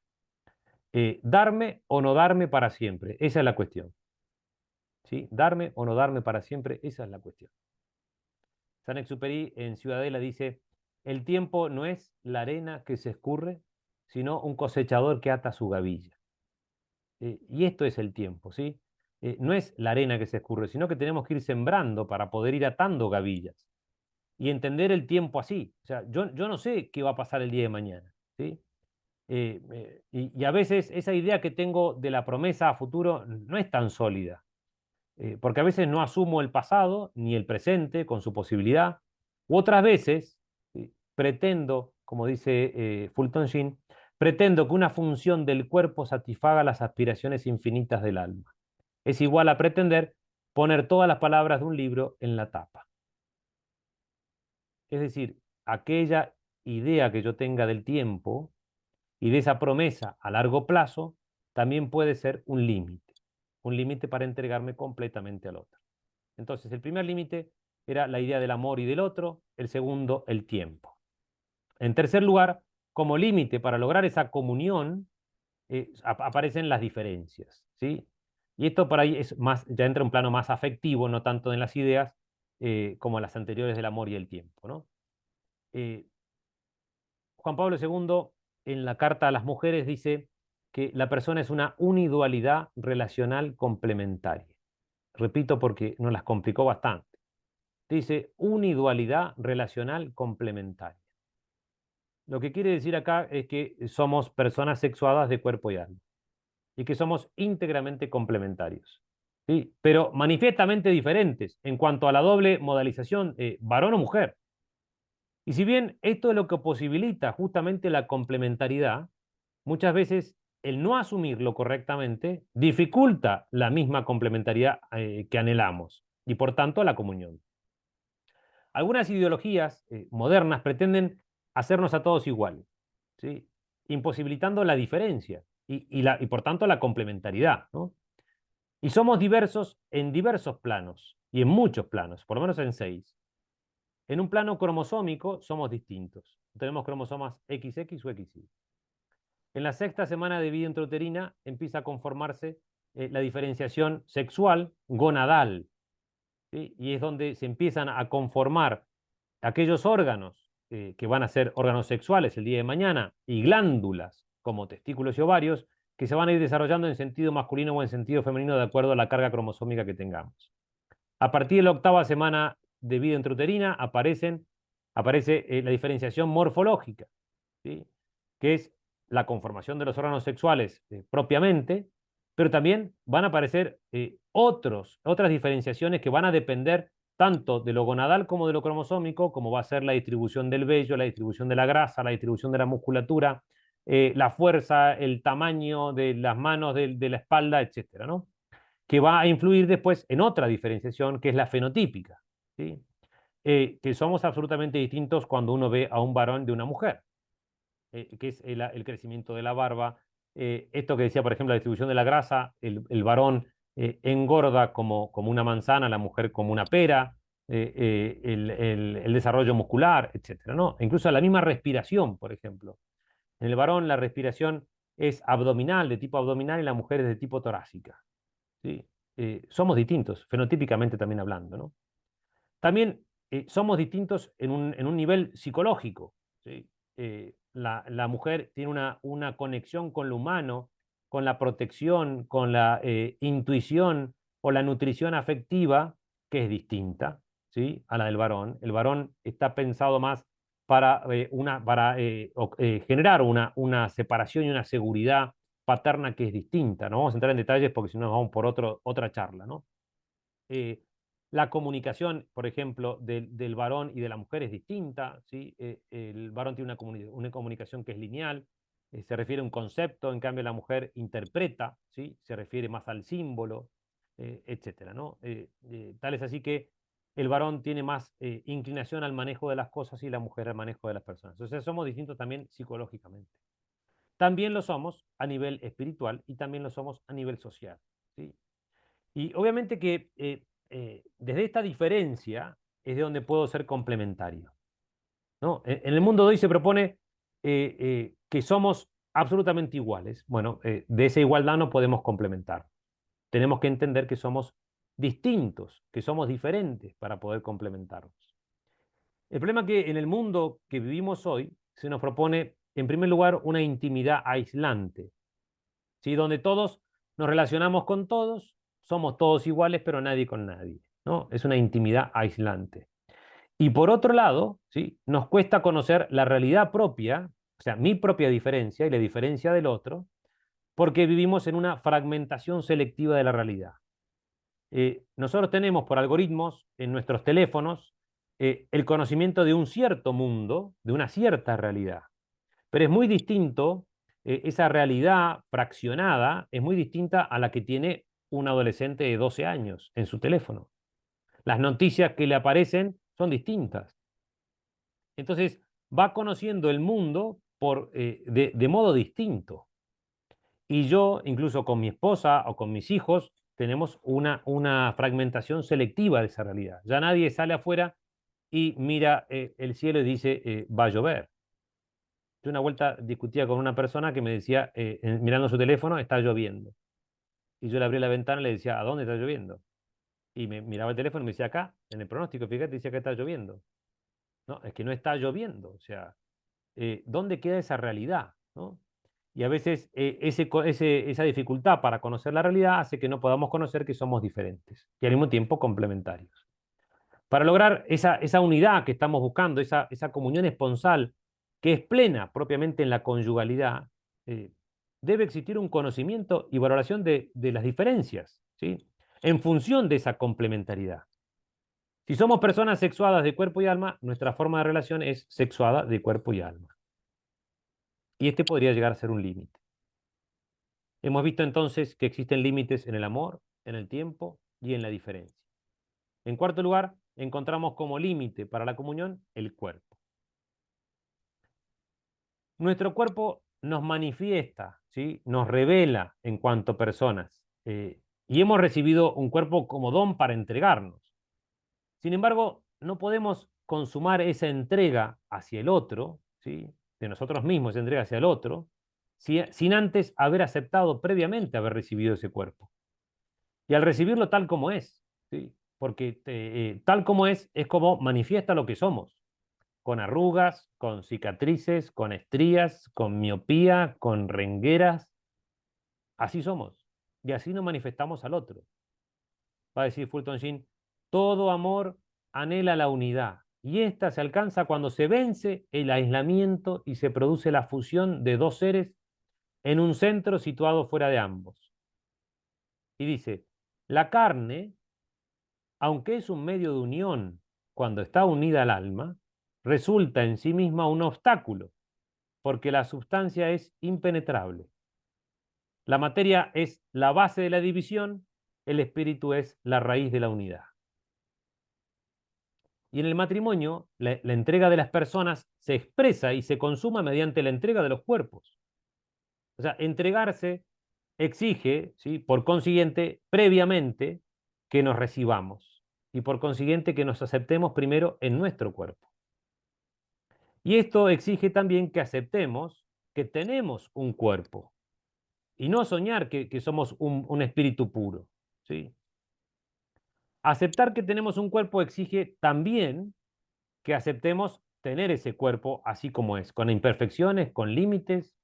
Darme o no darme para siempre, esa es la cuestión. ¿Sí? Darme o no darme para siempre, esa es la cuestión. Saint-Exupéry en Ciudadela dice, el tiempo no es la arena que se escurre, sino un cosechador que ata su gavilla. Y esto es el tiempo, ¿sí? No es la arena que se escurre, sino que tenemos que ir sembrando para poder ir atando gavillas y entender el tiempo así. O sea, yo no sé qué va a pasar el día de mañana, ¿sí? Y a veces esa idea que tengo de la promesa a futuro no es tan sólida, porque a veces no asumo el pasado ni el presente con su posibilidad, u otras veces pretendo, como dice Fulton Sheen, pretendo que una función del cuerpo satisfaga las aspiraciones infinitas del alma. Es igual a pretender poner todas las palabras de un libro en la tapa. Es decir, aquella idea que yo tenga del tiempo y de esa promesa a largo plazo también puede ser un límite para entregarme completamente al otro. Entonces, el primer límite era la idea del amor y del otro, el segundo, el tiempo. En tercer lugar, como límite para lograr esa comunión, aparecen las diferencias, ¿sí? Y esto por ahí es más, ya entra en un plano más afectivo, no tanto en las ideas como las anteriores del amor y el tiempo, ¿no? Eh, Juan Pablo II, en la Carta a las Mujeres, dice que la persona es una unidualidad relacional complementaria. Repito porque nos las complicó bastante. Dice unidualidad relacional complementaria. Lo que quiere decir acá es que somos personas sexuadas de cuerpo y alma y que somos íntegramente complementarios, ¿sí? Pero manifiestamente diferentes en cuanto a la doble modalización, varón o mujer. Y si bien esto es lo que posibilita justamente la complementariedad, muchas veces el no asumirlo correctamente dificulta la misma complementariedad que anhelamos y por tanto la comunión. Algunas ideologías modernas pretenden hacernos a todos iguales, ¿sí? Imposibilitando la diferencia y por tanto la complementariedad, ¿no? Y somos diversos en diversos planos y en muchos planos, por lo menos en 6. En un plano cromosómico somos distintos. Tenemos cromosomas XX o XY. En la sexta semana de vida intrauterina empieza a conformarse la diferenciación sexual gonadal, ¿sí? Y es donde se empiezan a conformar aquellos órganos que van a ser órganos sexuales el día de mañana y glándulas como testículos y ovarios que se van a ir desarrollando en sentido masculino o en sentido femenino de acuerdo a la carga cromosómica que tengamos. A partir de la octava semana de vida intrauterina aparece la diferenciación morfológica, ¿sí? Que es la conformación de los órganos sexuales propiamente, pero también van a aparecer otras diferenciaciones que van a depender tanto de lo gonadal como de lo cromosómico, como va a ser la distribución del vello, la distribución de la grasa, la distribución de la musculatura, la fuerza, el tamaño de las manos, de la espalda, etcétera, ¿no? Que va a influir después en otra diferenciación, que es la fenotípica, ¿sí? Que somos absolutamente distintos cuando uno ve a un varón de una mujer, que es el crecimiento de la barba. Esto que decía, por ejemplo, la distribución de la grasa, el varón engorda como una manzana, la mujer como una pera, el desarrollo muscular, etcétera, ¿no? E incluso la misma respiración, por ejemplo. En el varón la respiración es abdominal, de tipo abdominal, y la mujer es de tipo torácica, ¿sí? Somos distintos, fenotípicamente también hablando, ¿no? También somos distintos en un nivel psicológico, ¿sí? La mujer tiene una conexión con lo humano, con la protección, con la intuición o la nutrición afectiva, que es distinta, ¿sí? A la del varón. El varón está pensado más para generar una separación y una seguridad paterna que es distinta. No vamos a entrar en detalles porque si no nos vamos por otra charla, ¿no? Eh, la comunicación, por ejemplo, del varón y de la mujer es distinta, ¿sí? El varón tiene una comunicación que es lineal, se refiere a un concepto, en cambio la mujer interpreta, ¿sí? Se refiere más al símbolo, etcétera, ¿no? Tal es así que el varón tiene más inclinación al manejo de las cosas y la mujer al manejo de las personas. O sea, somos distintos también psicológicamente. También lo somos a nivel espiritual y también lo somos a nivel social, ¿sí? Y obviamente que desde esta diferencia es de donde puedo ser complementario, ¿no? En el mundo de hoy se propone que somos absolutamente iguales. Bueno, de esa igualdad no podemos complementar. Tenemos que entender que somos distintos, que somos diferentes para poder complementarnos. El problema es que en el mundo que vivimos hoy se nos propone, en primer lugar, una intimidad aislante, ¿sí? Donde todos nos relacionamos con todos, somos todos iguales, pero nadie con nadie, ¿no? Es una intimidad aislante. Y por otro lado, ¿sí? Nos cuesta conocer la realidad propia, o sea, mi propia diferencia y la diferencia del otro, porque vivimos en una fragmentación selectiva de la realidad. Nosotros tenemos por algoritmos en nuestros teléfonos el conocimiento de un cierto mundo, de una cierta realidad. Pero es muy distinto, esa realidad fraccionada es muy distinta a la que tiene un adolescente de 12 años en su teléfono. Las noticias que le aparecen son distintas. Entonces, va conociendo el mundo de modo distinto. Y yo, incluso con mi esposa o con mis hijos, tenemos una fragmentación selectiva de esa realidad. Ya nadie sale afuera y mira el cielo y dice, va a llover. Yo una vuelta discutía con una persona que me decía, mirando su teléfono, está lloviendo. Y yo le abrí la ventana y le decía, ¿a dónde está lloviendo? Y me miraba el teléfono y me decía, acá, en el pronóstico, fíjate, dice que está lloviendo. No, es que no está lloviendo. O sea, ¿dónde queda esa realidad? ¿No? Y a veces esa dificultad para conocer la realidad hace que no podamos conocer que somos diferentes y al mismo tiempo complementarios. Para lograr esa unidad que estamos buscando, esa comunión esponsal que es plena propiamente en la conyugalidad, eh, debe existir un conocimiento y valoración de las diferencias, ¿sí? En función de esa complementariedad. Si somos personas sexuadas de cuerpo y alma, nuestra forma de relación es sexuada de cuerpo y alma. Y este podría llegar a ser un límite. Hemos visto entonces que existen límites en el amor, en el tiempo y en la diferencia. En cuarto lugar, encontramos como límite para la comunión el cuerpo. Nuestro cuerpo nos manifiesta, ¿sí? Nos revela en cuanto personas, y hemos recibido un cuerpo como don para entregarnos. Sin embargo, no podemos consumar esa entrega hacia el otro, ¿sí? De nosotros mismos, esa entrega hacia el otro, sin antes haber aceptado previamente haber recibido ese cuerpo. Y al recibirlo tal como es, ¿sí? Porque tal como es como manifiesta lo que somos, con arrugas, con cicatrices, con estrías, con miopía, con rengueras. Así somos. Y así nos manifestamos al otro. Va a decir Fulton Sheen, todo amor anhela la unidad. Y esta se alcanza cuando se vence el aislamiento y se produce la fusión de dos seres en un centro situado fuera de ambos. Y dice, la carne, aunque es un medio de unión cuando está unida al alma, resulta en sí misma un obstáculo, porque la sustancia es impenetrable. La materia es la base de la división, el espíritu es la raíz de la unidad. Y en el matrimonio, la entrega de las personas se expresa y se consuma mediante la entrega de los cuerpos. O sea, entregarse exige, ¿sí? Por consiguiente, previamente, que nos recibamos y por consiguiente que nos aceptemos primero en nuestro cuerpo. Y esto exige también que aceptemos que tenemos un cuerpo y no soñar que somos un espíritu puro, ¿sí? Aceptar que tenemos un cuerpo exige también que aceptemos tener ese cuerpo así como es, con imperfecciones, con límites,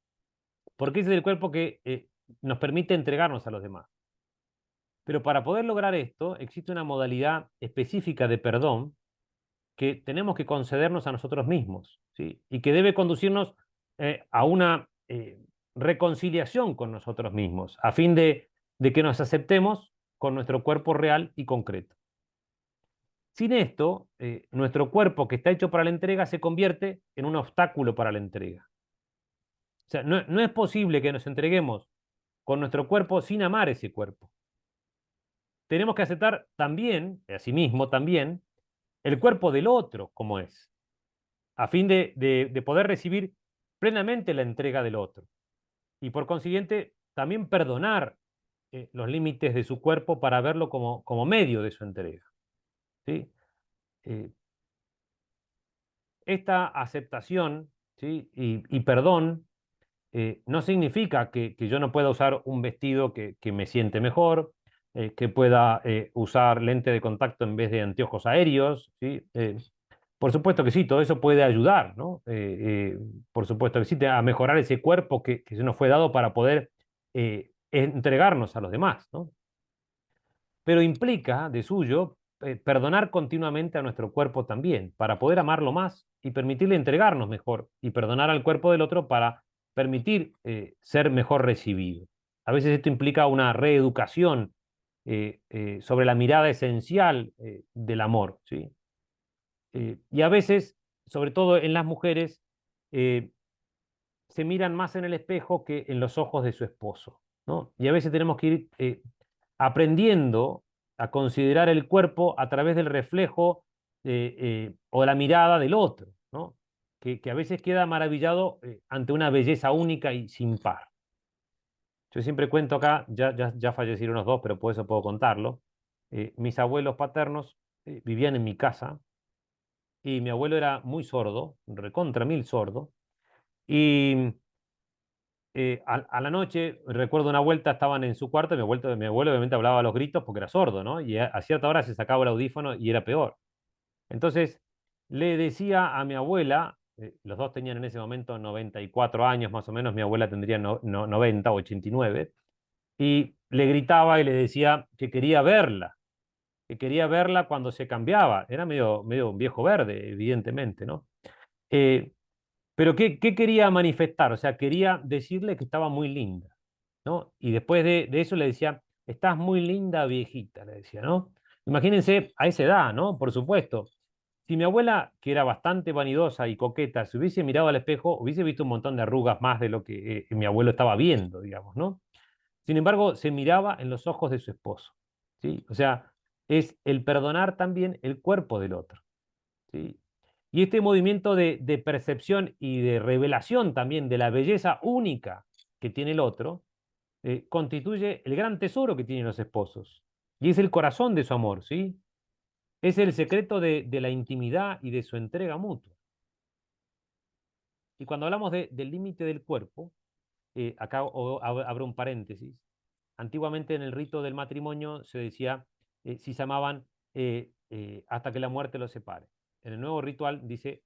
porque ese es el cuerpo que nos permite entregarnos a los demás. Pero para poder lograr esto, existe una modalidad específica de perdón que tenemos que concedernos a nosotros mismos, ¿sí? Y que debe conducirnos a una reconciliación con nosotros mismos, a fin de que nos aceptemos con nuestro cuerpo real y concreto. Sin esto, nuestro cuerpo que está hecho para la entrega se convierte en un obstáculo para la entrega. O sea, no es posible que nos entreguemos con nuestro cuerpo sin amar ese cuerpo. Tenemos que aceptar también, asimismo también, el cuerpo del otro como es, a fin de poder recibir plenamente la entrega del otro. Y por consiguiente, también perdonar los límites de su cuerpo para verlo como medio de su entrega, ¿sí? Esta aceptación, ¿sí? y perdón no significa que yo no pueda usar un vestido que me siente mejor, que pueda usar lente de contacto en vez de anteojos aéreos, ¿sí? Por supuesto que sí, todo eso puede ayudar, ¿no? Por supuesto que sí, a mejorar ese cuerpo que se nos fue dado para poder entregarnos a los demás, ¿no? Pero implica, de suyo, perdonar continuamente a nuestro cuerpo también, para poder amarlo más y permitirle entregarnos mejor, y perdonar al cuerpo del otro para permitir ser mejor recibido. A veces esto implica una reeducación sobre la mirada esencial del amor, ¿sí? Y a veces, sobre todo en las mujeres, eh, se miran más en el espejo que en los ojos de su esposo, ¿no? Y a veces tenemos que ir aprendiendo a considerar el cuerpo a través del reflejo o la mirada del otro, ¿no? Que a veces queda maravillado ante una belleza única y sin par. Yo siempre cuento acá, ya fallecieron los dos, pero por eso puedo contarlo. Mis abuelos paternos vivían en mi casa y mi abuelo era muy sordo, recontra mil sordo, y a la noche, recuerdo una vuelta, estaban en su cuarto, mi abuelo obviamente hablaba a los gritos porque era sordo, ¿no? Y a cierta hora se sacaba el audífono y era peor. Entonces le decía a mi abuela, los dos tenían en ese momento 94 años más o menos, mi abuela tendría 90 o 89, y le gritaba y le decía que quería verla cuando se cambiaba. Era medio un viejo verde, evidentemente, ¿no? Eh, pero ¿qué quería manifestar? O sea, quería decirle que estaba muy linda, ¿no? Y después de eso le decía, estás muy linda, viejita, le decía, ¿no? Imagínense a esa edad, ¿no? Por supuesto. Si mi abuela, que era bastante vanidosa y coqueta, se hubiese mirado al espejo, hubiese visto un montón de arrugas más de lo que mi abuelo estaba viendo, digamos, ¿no? Sin embargo, se miraba en los ojos de su esposo, ¿sí? O sea, es el perdonar también el cuerpo del otro, ¿sí? Y este movimiento de percepción y de revelación también de la belleza única que tiene el otro, constituye el gran tesoro que tienen los esposos. Y es el corazón de su amor, ¿sí? Es el secreto de la intimidad y de su entrega mutua. Y cuando hablamos del límite del cuerpo, acá abro un paréntesis. Antiguamente en el rito del matrimonio se decía si se amaban hasta que la muerte los separe. En el nuevo ritual dice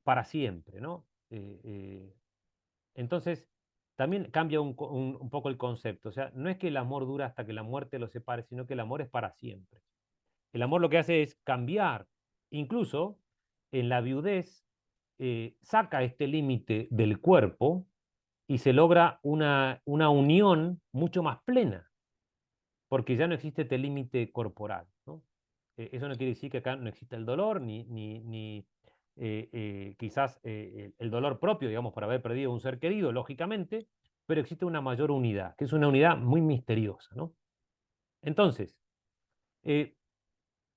para siempre, ¿no? Entonces, también cambia un poco el concepto. O sea, no es que el amor dura hasta que la muerte los separe, sino que el amor es para siempre. El amor lo que hace es cambiar. Incluso en la viudez saca este límite del cuerpo y se logra una unión mucho más plena, porque ya no existe este límite corporal, ¿no? Eso no quiere decir que acá no exista el dolor, ni quizás el dolor propio, digamos, por haber perdido un ser querido, lógicamente, pero existe una mayor unidad, que es una unidad muy misteriosa, ¿no? Entonces, eh,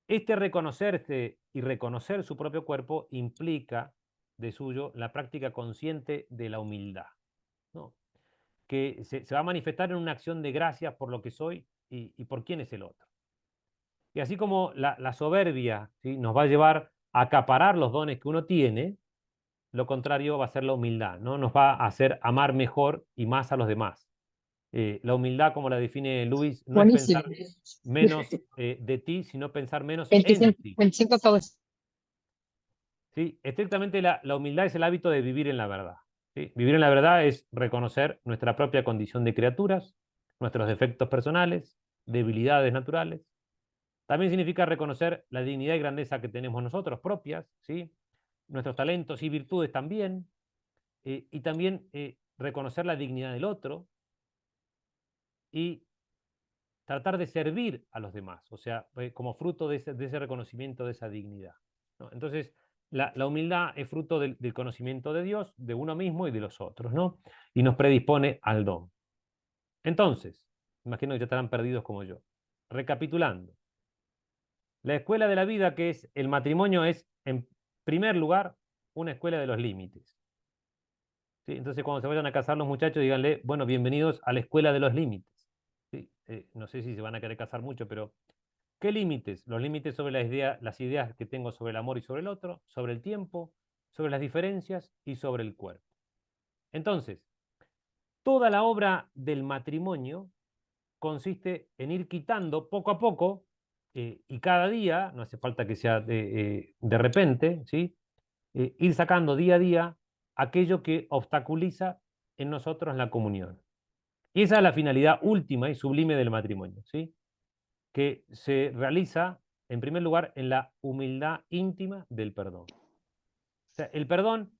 este reconocerse y reconocer su propio cuerpo implica de suyo la práctica consciente de la humildad, ¿no? Que se va a manifestar en una acción de gracias por lo que soy y por quién es el otro. Y así como la soberbia, ¿sí?, nos va a llevar a acaparar los dones que uno tiene, lo contrario va a ser la humildad, ¿no? Nos va a hacer amar mejor y más a los demás. La humildad, como la define Luis, no es Buenísimo. pensar menos de ti, sino pensar menos en 25, ti. 25 todos. ¿Sí? Estrictamente la humildad es el hábito de vivir en la verdad. ¿Sí? Vivir en la verdad es reconocer nuestra propia condición de criaturas, nuestros defectos personales, debilidades naturales. También significa reconocer la dignidad y grandeza que tenemos nosotros propias, ¿sí? Nuestros talentos y virtudes también, y también reconocer la dignidad del otro y tratar de servir a los demás, o sea, como fruto de ese reconocimiento de esa dignidad, ¿no? Entonces, la humildad es fruto del conocimiento de Dios, de uno mismo y de los otros, ¿no? Y nos predispone al don. Entonces, imagino que ya estarán perdidos como yo. Recapitulando, la escuela de la vida, que es el matrimonio, es, en primer lugar, una escuela de los límites, ¿sí? Entonces, cuando se vayan a casar los muchachos, díganle, bueno, bienvenidos a la escuela de los límites, ¿sí? No sé si se van a querer casar mucho, pero ¿qué límites? Los límites sobre las ideas que tengo sobre el amor y sobre el otro, sobre el tiempo, sobre las diferencias y sobre el cuerpo. Entonces, toda la obra del matrimonio consiste en ir quitando poco a poco y cada día, no hace falta que sea de repente, ¿sí? Ir sacando día a día aquello que obstaculiza en nosotros la comunión. Y esa es la finalidad última y sublime del matrimonio, ¿sí? Que se realiza, en primer lugar, en la humildad íntima del perdón. O sea, el perdón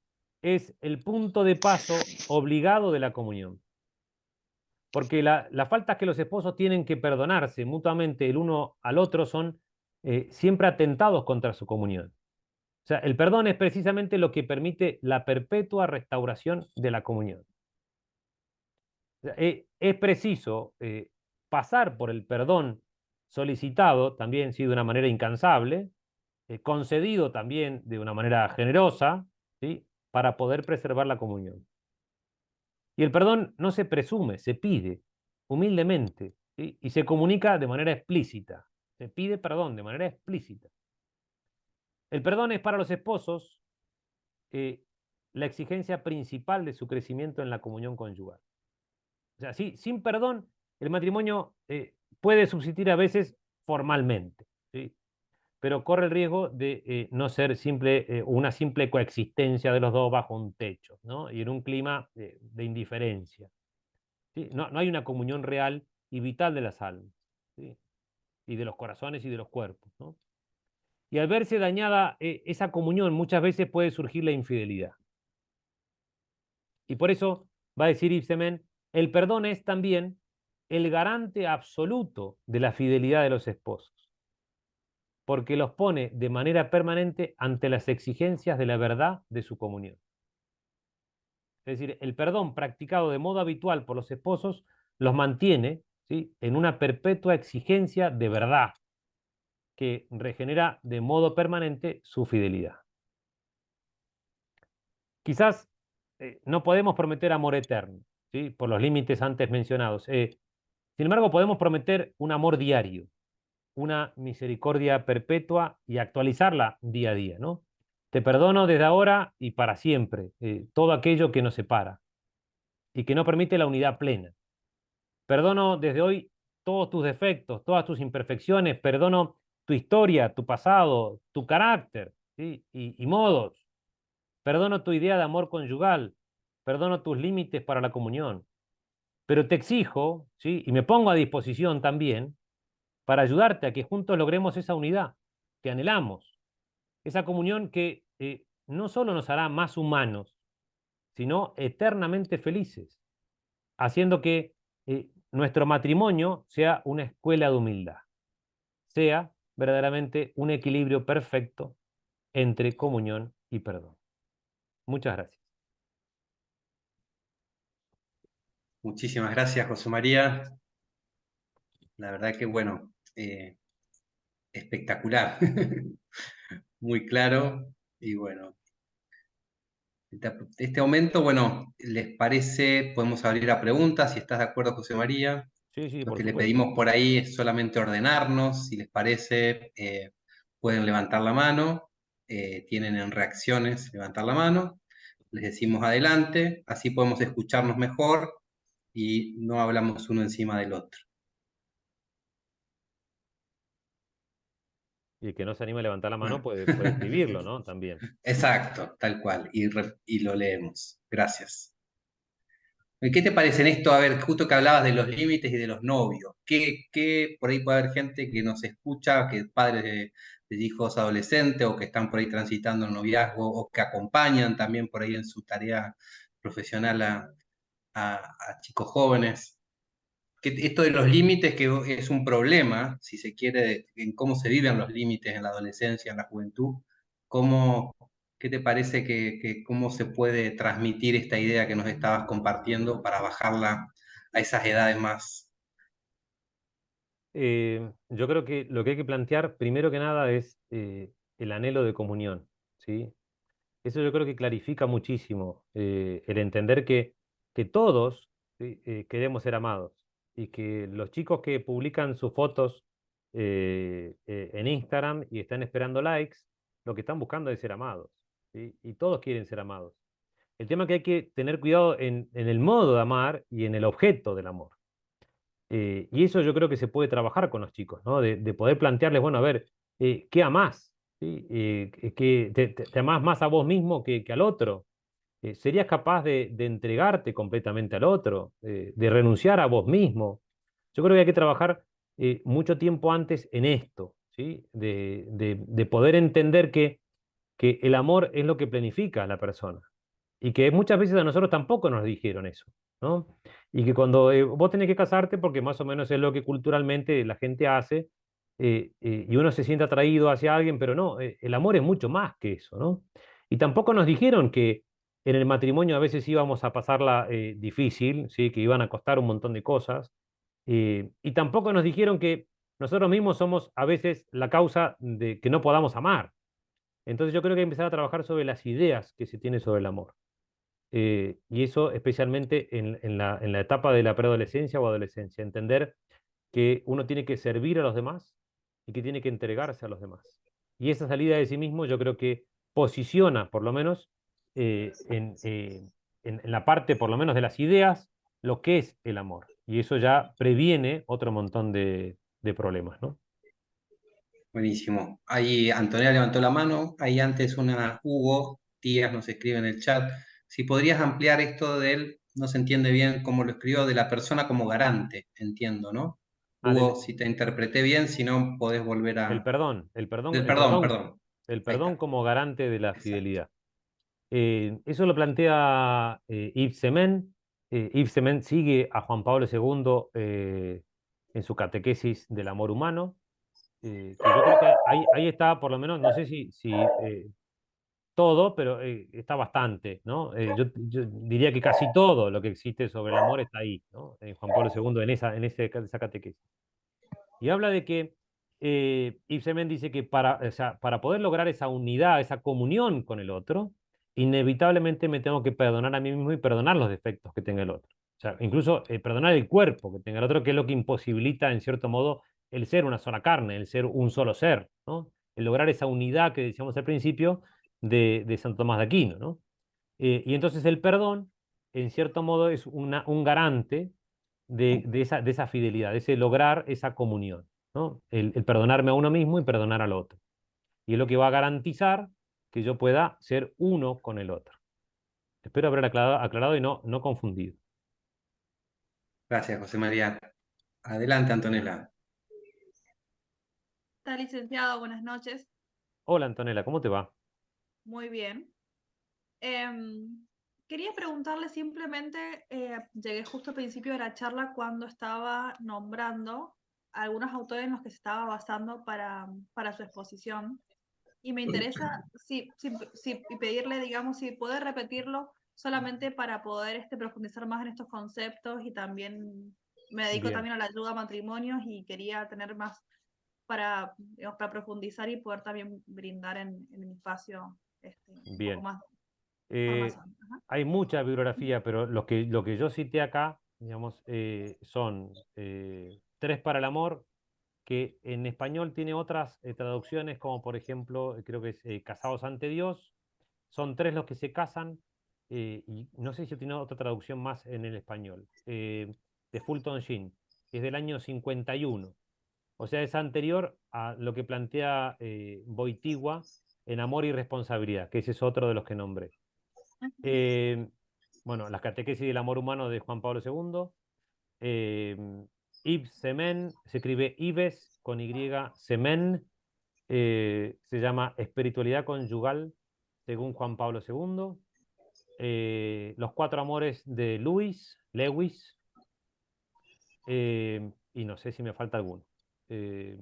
es el punto de paso obligado de la comunión. Porque las faltas que los esposos tienen que perdonarse mutuamente el uno al otro son siempre atentados contra su comunión. O sea, el perdón es precisamente lo que permite la perpetua restauración de la comunión. O sea, es preciso pasar por el perdón solicitado también, sí, de una manera incansable, concedido también de una manera generosa, ¿sí?, para poder preservar la comunión. Y el perdón no se presume, se pide humildemente, ¿sí?, y se comunica de manera explícita. Se pide perdón de manera explícita. El perdón es para los esposos la exigencia principal de su crecimiento en la comunión conyugal. O sea, sí, sin perdón, el matrimonio puede subsistir a veces formalmente, ¿sí? pero corre el riesgo de no ser una simple coexistencia de los dos bajo un techo, ¿no? Y en un clima de indiferencia. ¿Sí? No hay una comunión real y vital de las almas, ¿sí? Y de los corazones y de los cuerpos, ¿no? Y al verse dañada esa comunión, muchas veces puede surgir la infidelidad. Y por eso va a decir Ibsemen, el perdón es también el garante absoluto de la fidelidad de los esposos, porque los pone de manera permanente ante las exigencias de la verdad de su comunión. Es decir, el perdón practicado de modo habitual por los esposos los mantiene, ¿sí?, en una perpetua exigencia de verdad que regenera de modo permanente su fidelidad. Quizás no podemos prometer amor eterno, ¿sí?, por los límites antes mencionados. Sin embargo, podemos prometer un amor diario, una misericordia perpetua y actualizarla día a día, ¿no? Te perdono desde ahora y para siempre todo aquello que nos separa y que no permite la unidad plena. Perdono desde hoy todos tus defectos, todas tus imperfecciones, perdono tu historia, tu pasado, tu carácter, ¿sí?, y modos. Perdono tu idea de amor conyugal, perdono tus límites para la comunión. Pero te exijo, ¿sí?, y me pongo a disposición también para ayudarte a que juntos logremos esa unidad que anhelamos, esa comunión que no solo nos hará más humanos, sino eternamente felices, haciendo que nuestro matrimonio sea una escuela de humildad, sea verdaderamente un equilibrio perfecto entre comunión y perdón. Muchas gracias. Muchísimas gracias, José María. La verdad que, bueno, espectacular. Muy claro. Y bueno, este momento, bueno, ¿les parece? Podemos abrir a preguntas, si estás de acuerdo, José María. Sí, sí, Lo por que le supuesto. pedimos por ahí es solamente ordenarnos, si les parece, pueden levantar la mano, tienen en reacciones levantar la mano, les decimos adelante, así podemos escucharnos mejor y no hablamos uno encima del otro. Y el que no se anime a levantar la mano Bueno. puede escribirlo, ¿no? También. Exacto, tal cual, y lo leemos. Gracias. ¿Qué te parece en esto? A ver, justo que hablabas de los límites y de los novios. Por ahí puede haber gente que nos escucha, que es padres de hijos adolescentes o que están por ahí transitando el noviazgo o que acompañan también por ahí en su tarea profesional a chicos jóvenes? Esto de los límites que es un problema, si se quiere, en cómo se viven los límites en la adolescencia, en la juventud. ¿Cómo, qué te parece cómo se puede transmitir esta idea que nos estabas compartiendo para bajarla a esas edades más? Yo creo que lo que hay que plantear, primero que nada, es el anhelo de comunión, ¿sí? Eso yo creo que clarifica muchísimo el entender que todos, ¿sí?, queremos ser amados y que los chicos que publican sus fotos en Instagram y están esperando likes, lo que están buscando es ser amados, ¿sí? Y todos quieren ser amados. El tema es que hay que tener cuidado en el modo de amar y en el objeto del amor. Y eso yo creo que se puede trabajar con los chicos, ¿no? De poder plantearles, bueno, a ver, ¿qué amás? ¿Sí? Que te amás más a vos mismo que al otro. ¿Serías capaz de entregarte completamente al otro? De renunciar a vos mismo. Yo creo que hay que trabajar mucho tiempo antes en esto, ¿sí? De poder entender que el amor es lo que planifica a la persona y que muchas veces a nosotros tampoco nos dijeron eso, ¿no? Y que cuando vos tenés que casarte, porque más o menos es lo que culturalmente la gente hace, y uno se siente atraído hacia alguien, pero no, el amor es mucho más que eso, ¿no? Y tampoco nos dijeron que en el matrimonio a veces íbamos a pasarla difícil, ¿sí?, que iban a costar un montón de cosas, y tampoco nos dijeron que nosotros mismos somos a veces la causa de que no podamos amar. Entonces yo creo que hay que empezar a trabajar sobre las ideas que se tiene sobre el amor. Y eso especialmente en la etapa de la preadolescencia o adolescencia, entender que uno tiene que servir a los demás y que tiene que entregarse a los demás. Y esa salida de sí mismo yo creo que posiciona, por lo menos, en la parte, por lo menos, de las ideas, lo que es el amor. Y eso ya previene otro montón de problemas, ¿no? Buenísimo. Ahí Antonella levantó la mano. Ahí antes una Hugo Díaz nos escribe en el chat. Si podrías ampliar esto de él, no se entiende bien cómo lo escribió, de la persona como garante, entiendo, ¿no? Ah, Hugo, si te interpreté bien, si no, podés volver el a... perdón, el perdón, Del el perdón, perdón, perdón. el Ahí perdón está. como garante de la Exacto. fidelidad. Eso lo plantea Yves Semen. Yves Semen sigue a Juan Pablo II en su catequesis del amor humano, que yo creo que ahí está, por lo menos, no sé si todo, pero está bastante, ¿no? Yo diría que casi todo lo que existe sobre el amor está ahí, ¿no? En Juan Pablo II, esa catequesis. Y habla de que Yves Semen dice que o sea, para poder lograr esa unidad, esa comunión con el otro, inevitablemente me tengo que perdonar a mí mismo y perdonar los defectos que tenga el otro. O sea, incluso perdonar el cuerpo que tenga el otro, que es lo que imposibilita, en cierto modo, el ser una sola carne, el ser un solo ser, ¿no? El lograr esa unidad que decíamos al principio de Santo Tomás de Aquino, ¿no? Y entonces el perdón, en cierto modo, es un garante de esa fidelidad, de ese lograr esa comunión, ¿no? El perdonarme a uno mismo y perdonar al otro. Y es lo que va a garantizar que yo pueda ser uno con el otro. Espero haber aclarado y no confundido. Gracias, José María. Adelante, Antonella. Está licenciado, buenas noches. Hola Antonella, ¿cómo te va? Muy bien. Quería preguntarle simplemente, llegué justo al principio de la charla cuando estaba nombrando algunos autores en los que se estaba basando para su exposición. Y me interesa y pedirle, digamos, si puede repetirlo solamente para poder profundizar más en estos conceptos y también me dedico Bien, también a la ayuda a matrimonios y quería tener más digamos, para profundizar y poder también brindar en el espacio un poco bien. más Eh, información. Ajá. Hay mucha bibliografía, pero lo que yo cité acá, digamos, son Tres para el amor, que en español tiene otras traducciones, como por ejemplo, creo que es Casados ante Dios. Son tres los que se casan, y no sé si tiene otra traducción más en el español. De Fulton Sheen, que es del año 51. O sea, es anterior a lo que plantea Boitigua en Amor y Responsabilidad, que ese es otro de los que nombré. Eh, bueno, las catequesis del amor humano de Juan Pablo II. eh, Yves Semen, se escribe Yves con Y, Semen, se llama Espiritualidad Conyugal según Juan Pablo II. Los cuatro amores de Lewis, y no sé si me falta alguno. Eh,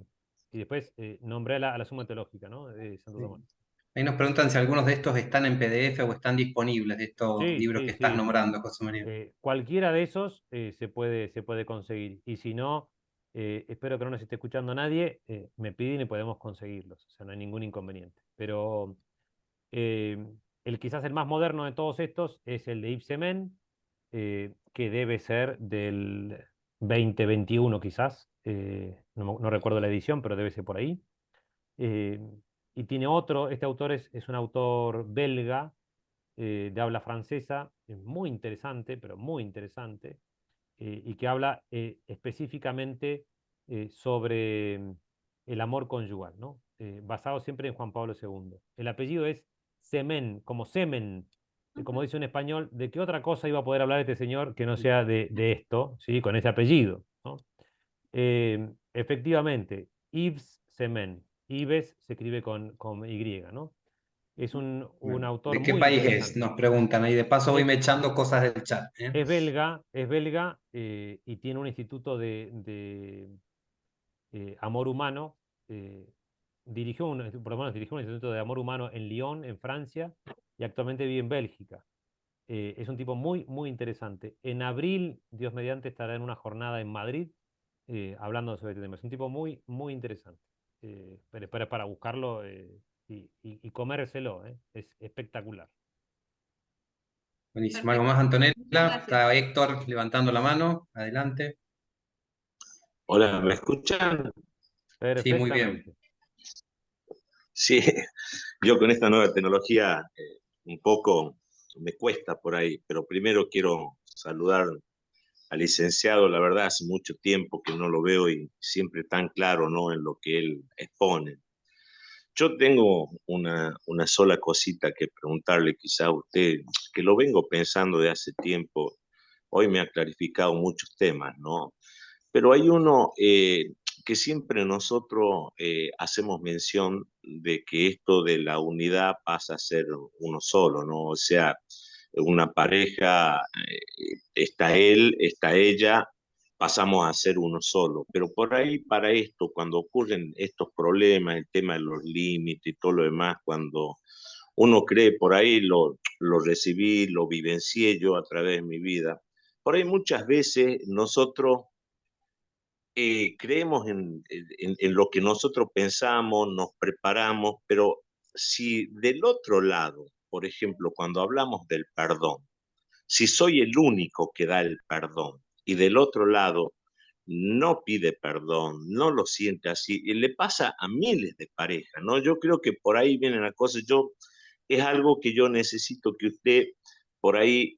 y después nombré a la Suma Teológica, ¿no? De Santo Sí. Tomás. Ahí nos preguntan si algunos de estos están en PDF o están disponibles, de estos Sí, libros sí, que estás sí. nombrando, José María. Cualquiera de esos se puede conseguir. Y si no, espero que no nos esté escuchando nadie, me piden y podemos conseguirlos. O sea, no hay ningún inconveniente. Pero eh, quizás el más moderno de todos estos es el de Yves Semen, que debe ser del 2021 quizás. No recuerdo la edición, pero debe ser por ahí. Eh, y tiene otro, este autor es un autor belga, de habla francesa, es muy interesante, pero muy interesante, y que habla específicamente sobre el amor conyugal, ¿no? Basado siempre en Juan Pablo II. El apellido es Semen, como semen, como dice un español, ¿de qué otra cosa iba a poder hablar este señor que no sea de esto, ¿sí? Con ese apellido, ¿no? Efectivamente, Yves Semen, Yves se escribe con Y, ¿no? Es un Bueno, autor ¿de qué muy país es? interesante. Nos preguntan. Ahí de paso voy Es, me echando cosas del chat. ¿Eh? es belga, y tiene un instituto de amor humano. Por lo menos dirigió un instituto de amor humano en Lyon, en Francia, y actualmente vive en Bélgica. Es un tipo muy, muy interesante. En abril, Dios mediante, estará en una jornada en Madrid hablando sobre este tema. Es un tipo muy, muy interesante. Pero para buscarlo y comérselo, es espectacular. Buenísimo. ¿Algo más, Perfecto. Antonella? Muchas gracias. Está Héctor levantando la mano. Adelante. Hola, ¿me escuchan? Sí, muy bien. Perfectamente. Sí, yo con esta nueva tecnología un poco me cuesta por ahí, pero primero quiero saludar al licenciado, la verdad hace mucho tiempo que no lo veo y siempre tan claro, ¿no? En lo que él expone. Yo tengo una sola cosita que preguntarle quizá a usted, que lo vengo pensando de hace tiempo. Hoy me ha clarificado muchos temas, ¿no? Pero hay uno que siempre nosotros hacemos mención de que esto de la unidad pasa a ser uno solo, ¿no? O sea, una pareja, está él, está ella, pasamos a ser uno solo. Pero por ahí, para esto, cuando ocurren estos problemas, el tema de los límites y todo lo demás, cuando uno cree, por ahí lo recibí, lo vivencié yo a través de mi vida, por ahí muchas veces nosotros creemos en lo que nosotros pensamos, nos preparamos, pero si del otro lado, por ejemplo, cuando hablamos del perdón, si soy el único que da el perdón y del otro lado no pide perdón, no lo siente así, y le pasa a miles de parejas, ¿no? Yo creo que por ahí viene la cosa, es algo que yo necesito que usted por ahí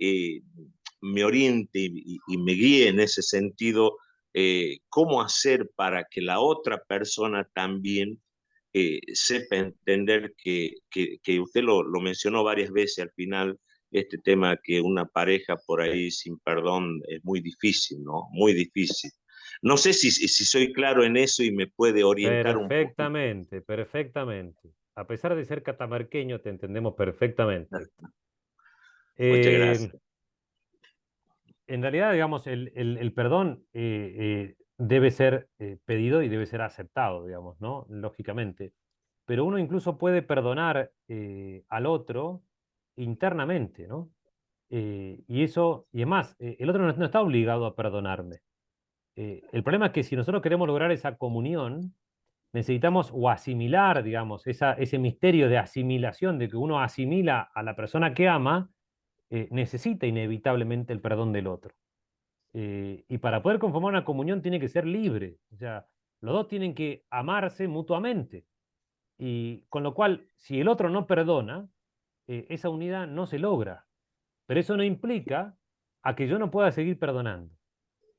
me oriente y me guíe en ese sentido, cómo hacer para que la otra persona también sepa entender que usted lo mencionó varias veces al final, este tema que una pareja por ahí sin perdón es muy difícil, ¿no? Muy difícil. No sé si soy claro en eso y me puede orientar un poquito. Perfectamente, perfectamente. A pesar de ser catamarqueño, te entendemos perfectamente. Muchas Eh, gracias. en realidad, digamos, el perdón debe ser pedido y debe ser aceptado, digamos, ¿no? Lógicamente. Pero uno incluso puede perdonar al otro internamente, ¿no? Y eso, y además, el otro no está obligado a perdonarme. El problema es que si nosotros queremos lograr esa comunión, necesitamos o asimilar, digamos, ese misterio de asimilación, de que uno asimila a la persona que ama, necesita inevitablemente el perdón del otro. Y para poder conformar una comunión tiene que ser libre, o sea, los dos tienen que amarse mutuamente. Y con lo cual, si el otro no perdona, esa unidad no se logra. Pero eso no implica a que yo no pueda seguir perdonando,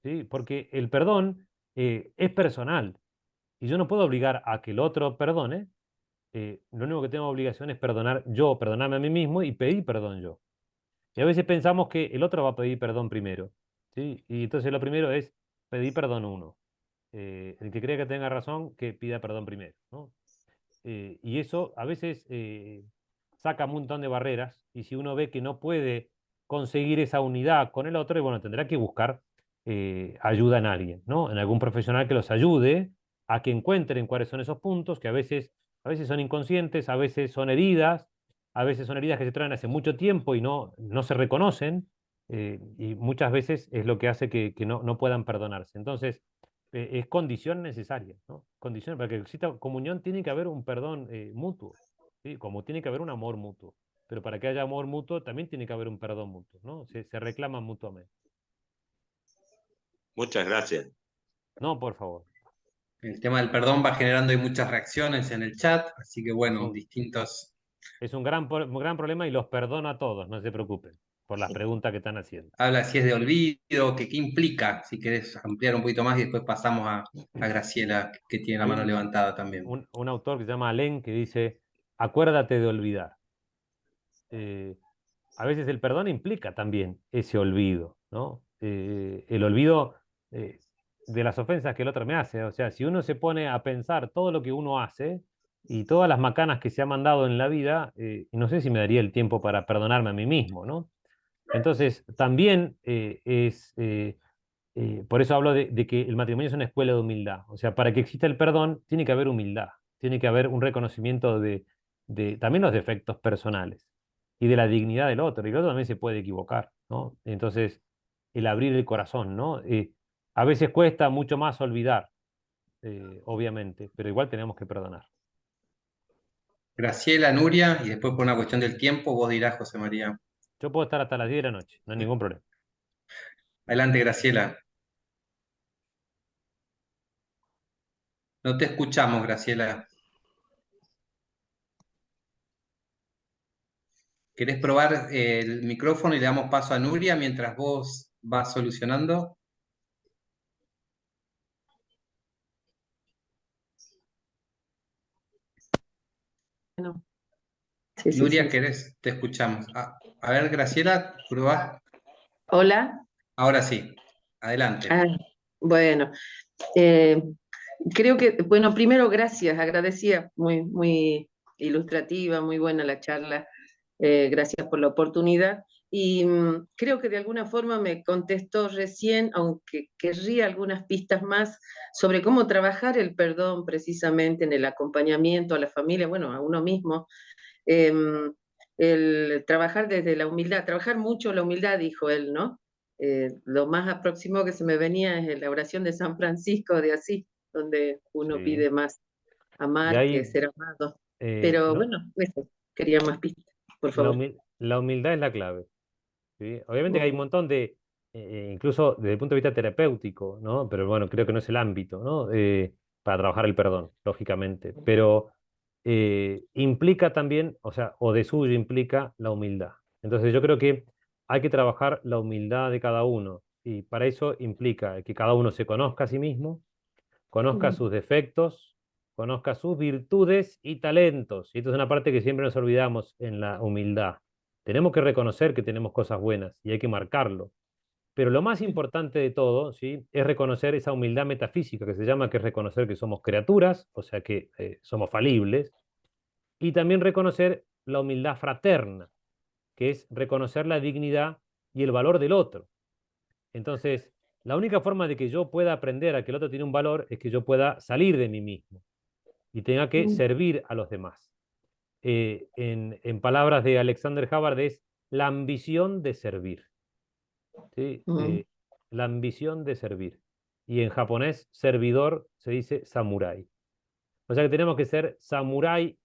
¿sí? Porque el perdón es personal y yo no puedo obligar a que el otro perdone. Lo único que tengo obligación es perdonar yo, perdonarme a mí mismo y pedir perdón yo. Y a veces pensamos que el otro va a pedir perdón primero, ¿sí? Y entonces lo primero es pedir perdón uno. El que cree que tenga razón, que pida perdón primero, ¿no? Y eso a veces saca un montón de barreras y si uno ve que no puede conseguir esa unidad con el otro, y bueno, tendrá que buscar ayuda en alguien, ¿no? En algún profesional que los ayude a que encuentren cuáles son esos puntos que a veces son inconscientes, a veces son heridas que se traen hace mucho tiempo y no se reconocen, y muchas veces es lo que hace que no puedan perdonarse. Entonces, es condición necesaria, ¿no? Condición, para que exista comunión tiene que haber un perdón mutuo, ¿sí? Como tiene que haber un amor mutuo. Pero para que haya amor mutuo también tiene que haber un perdón mutuo, ¿no? Se reclaman mutuamente. Muchas gracias. No, por favor. El tema del perdón va generando ahí muchas reacciones en el chat, así que Es bueno, un, distintos. es un gran problema y los perdono a todos, no se preocupen por las preguntas que están haciendo. Habla si es de olvido, que qué implica, si querés ampliar un poquito más y después pasamos a Graciela, que tiene la Hay mano levantada también. un autor que se llama Alén que dice, acuérdate de olvidar. Eh, a veces el perdón implica también ese olvido, ¿no? El olvido eh, de las ofensas que el otro me hace. O sea, si uno se pone a pensar todo lo que uno hace y todas las macanas que se ha mandado en la vida, no sé si me daría el tiempo para perdonarme a mí mismo, ¿no? Entonces, también por eso hablo de que el matrimonio es una escuela de humildad. O sea, para que exista el perdón, tiene que haber humildad, tiene que haber un reconocimiento de también los defectos personales y de la dignidad del otro. Y el otro también se puede equivocar, ¿no? Entonces, el abrir el corazón, ¿no? A veces cuesta mucho más olvidar, obviamente, pero igual tenemos que perdonar. Graciela, Nuria, y después por una cuestión del tiempo, vos dirás, José María. Yo puedo estar hasta las 10 de la noche, no hay ningún problema. Adelante, Graciela. No te escuchamos, Graciela. ¿Querés probar el micrófono y le damos paso a Nuria mientras vos vas solucionando? bueno. Sí, sí, Nuria, sí. ¿querés? Te escuchamos. A ver, Graciela, prueba. Hola. Ahora sí, adelante. Ah, bueno, eh, creo que, bueno, primero gracias, agradecida, muy, muy ilustrativa, muy buena la charla, gracias por la oportunidad. Y creo que de alguna forma me contestó recién, aunque querría algunas pistas más sobre cómo trabajar el perdón precisamente en el acompañamiento a la familia, bueno, a uno mismo. El trabajar desde la humildad, trabajar mucho la humildad, dijo él, ¿no? Lo más próximo que se me venía es la oración de San Francisco de Asís, donde uno Sí. pide más Y amar que ahí, ser amado. Pero no, bueno, eso, quería más pistas, por favor. la humildad es la clave. ¿Sí? Obviamente que hay un Mm, montón de, incluso desde el punto de vista terapéutico, ¿no? Pero bueno, creo que no es el ámbito, ¿no? Para trabajar el perdón, lógicamente. Pero implica también, o sea, o de suyo implica la humildad. Entonces yo creo que hay que trabajar la humildad de cada uno. Y para eso implica que cada uno se conozca a sí mismo, conozca mm, sus defectos, conozca sus virtudes y talentos. Y esto es una parte que siempre nos olvidamos en la humildad. Tenemos que reconocer que tenemos cosas buenas y hay que marcarlo. Pero lo más importante de todo, ¿sí?, es reconocer esa humildad metafísica que se llama, que es reconocer que somos criaturas, o sea que somos falibles, y también reconocer la humildad fraterna, que es reconocer la dignidad y el valor del otro. Entonces, la única forma de que yo pueda aprender a que el otro tiene un valor es que yo pueda salir de mí mismo y tenga que mm, servir a los demás. En palabras de Alexander Hubbard es la ambición de servir. ¿Sí? mm. La ambición de servir. Y en japonés, servidor se dice samurái. O sea que tenemos que ser samurái,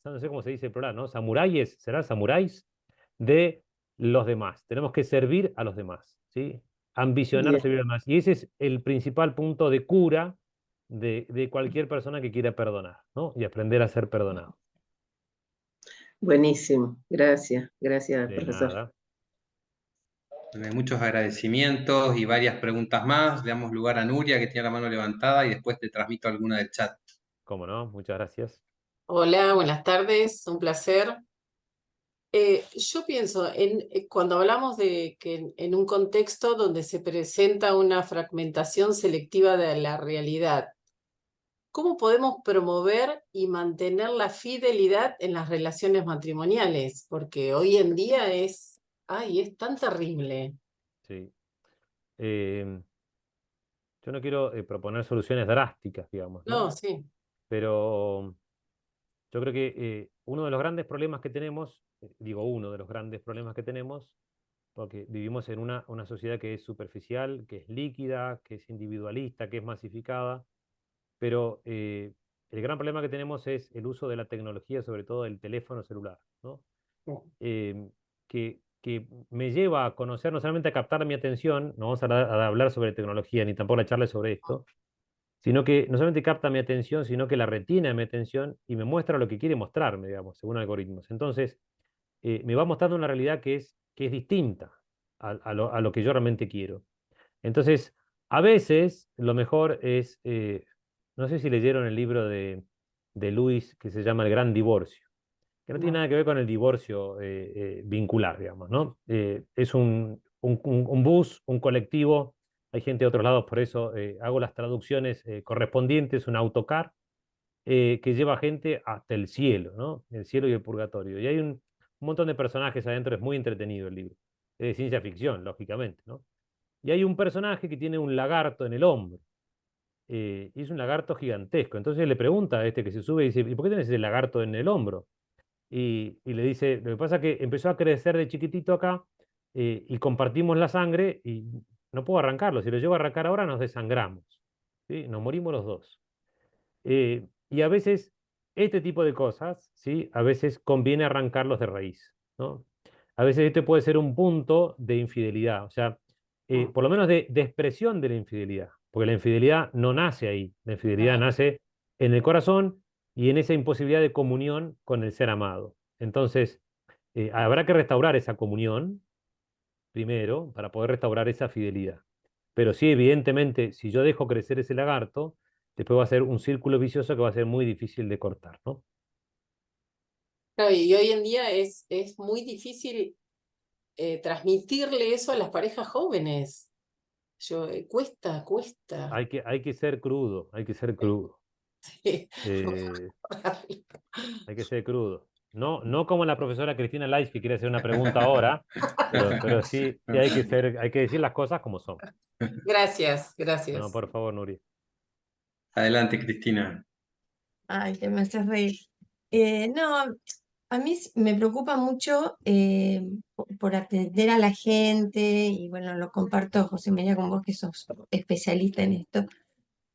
no sé cómo se dice en plural, ¿no? Samuráis, ¿será samuráis? De los demás. Tenemos que servir a los demás, ¿sí? Ambicionar Bien, servir a los demás. Y ese es el principal punto de cura de cualquier persona que quiera perdonar, ¿no? Y aprender a ser perdonado. buenísimo. Gracias, gracias, De profesor. nada. Hay muchos agradecimientos y varias preguntas más. Le damos lugar a Nuria, que tiene la mano levantada, y después te transmito alguna del chat. ¿Cómo no? Muchas gracias. Hola, buenas tardes, un placer. Yo pienso cuando hablamos de que en un contexto donde se presenta una fragmentación selectiva de la realidad, ¿cómo podemos promover y mantener la fidelidad en las relaciones matrimoniales? Porque hoy en día es tan terrible. Sí. Eh, yo no quiero proponer soluciones drásticas, digamos, ¿no? No, sí. Pero yo creo que uno de los grandes problemas que tenemos, digo uno de los grandes problemas que tenemos, porque vivimos en una sociedad que es superficial, que es líquida, que es individualista, que es masificada, pero el gran problema que tenemos es el uso de la tecnología, sobre todo del teléfono celular, ¿no? Eh, que me lleva a conocer, no solamente a captar mi atención, no vamos a hablar sobre tecnología, ni tampoco a charla sobre esto, sino que no solamente capta mi atención, sino que la retiene mi atención y me muestra lo que quiere mostrarme, digamos, según algoritmos. Entonces, me va mostrando una realidad que es distinta a lo que yo realmente quiero. Entonces, a veces lo mejor es, no sé si leyeron el libro de Lewis que se llama El Gran Divorcio, que no tiene No. nada que ver con el divorcio vincular, digamos, ¿no? Es un bus, un colectivo, hay gente de otros lados, por eso hago las traducciones correspondientes, un autocar que lleva gente hasta el cielo, ¿no? El cielo y el purgatorio. Y hay un montón de personajes adentro, es muy entretenido el libro. Es de ciencia ficción, lógicamente, ¿no? Y hay un personaje que tiene un lagarto en el hombro. Y es un lagarto gigantesco. Entonces le pregunta a este que se sube y dice, ¿y por qué tienes ese lagarto en el hombro? Y le dice, lo que pasa es que empezó a crecer de chiquitito acá y compartimos la sangre y no puedo arrancarlo. Si lo llevo a arrancar ahora nos desangramos. ¿Sí? Nos morimos los dos. Y a veces este tipo de cosas, ¿sí?, a veces conviene arrancarlos de raíz, ¿no? A veces este puede ser un punto de infidelidad, o sea, por lo menos de expresión de la infidelidad, porque la infidelidad no nace ahí, la infidelidad nace en el corazón y en esa imposibilidad de comunión con el ser amado. Entonces, habrá que restaurar esa comunión primero para poder restaurar esa fidelidad. Pero sí, evidentemente, si yo dejo crecer ese lagarto, después va a ser un círculo vicioso que va a ser muy difícil de cortar, ¿no? Claro, y hoy en día es muy difícil transmitirle eso a las parejas jóvenes. Cuesta. Hay que ser crudo, hay que ser crudo. Sí. Hay que ser crudo. No como la profesora Cristina Lais que quiere hacer una pregunta ahora, pero sí hay que decir las cosas como son. Gracias. No, por favor, Nuri. Adelante, Cristina. Ay, que me haces reír. No, a mí me preocupa mucho por atender a la gente, y bueno, lo comparto, José María, con vos que sos especialista en esto,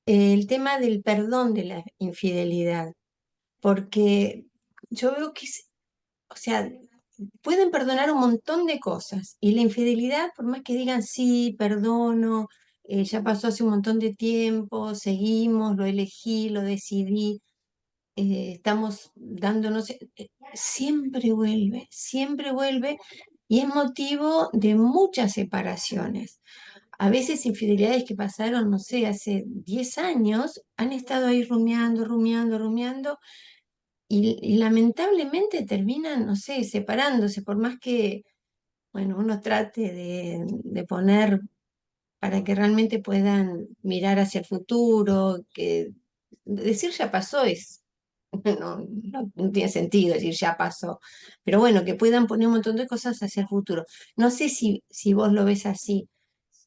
el tema del perdón de la infidelidad, porque yo veo que, o sea, pueden perdonar un montón de cosas, y la infidelidad, por más que digan sí, perdono, ya pasó hace un montón de tiempo, seguimos, lo elegí, lo decidí, estamos dándonos, siempre vuelve y es motivo de muchas separaciones. A veces infidelidades que pasaron, no sé, hace 10 años, han estado ahí rumiando y lamentablemente terminan, no sé, separándose, por más que, bueno, uno trate de poner para que realmente puedan mirar hacia el futuro, que decir ya pasó es no tiene sentido decir ya pasó, pero bueno, que puedan poner un montón de cosas hacia el futuro. No sé si vos lo ves así.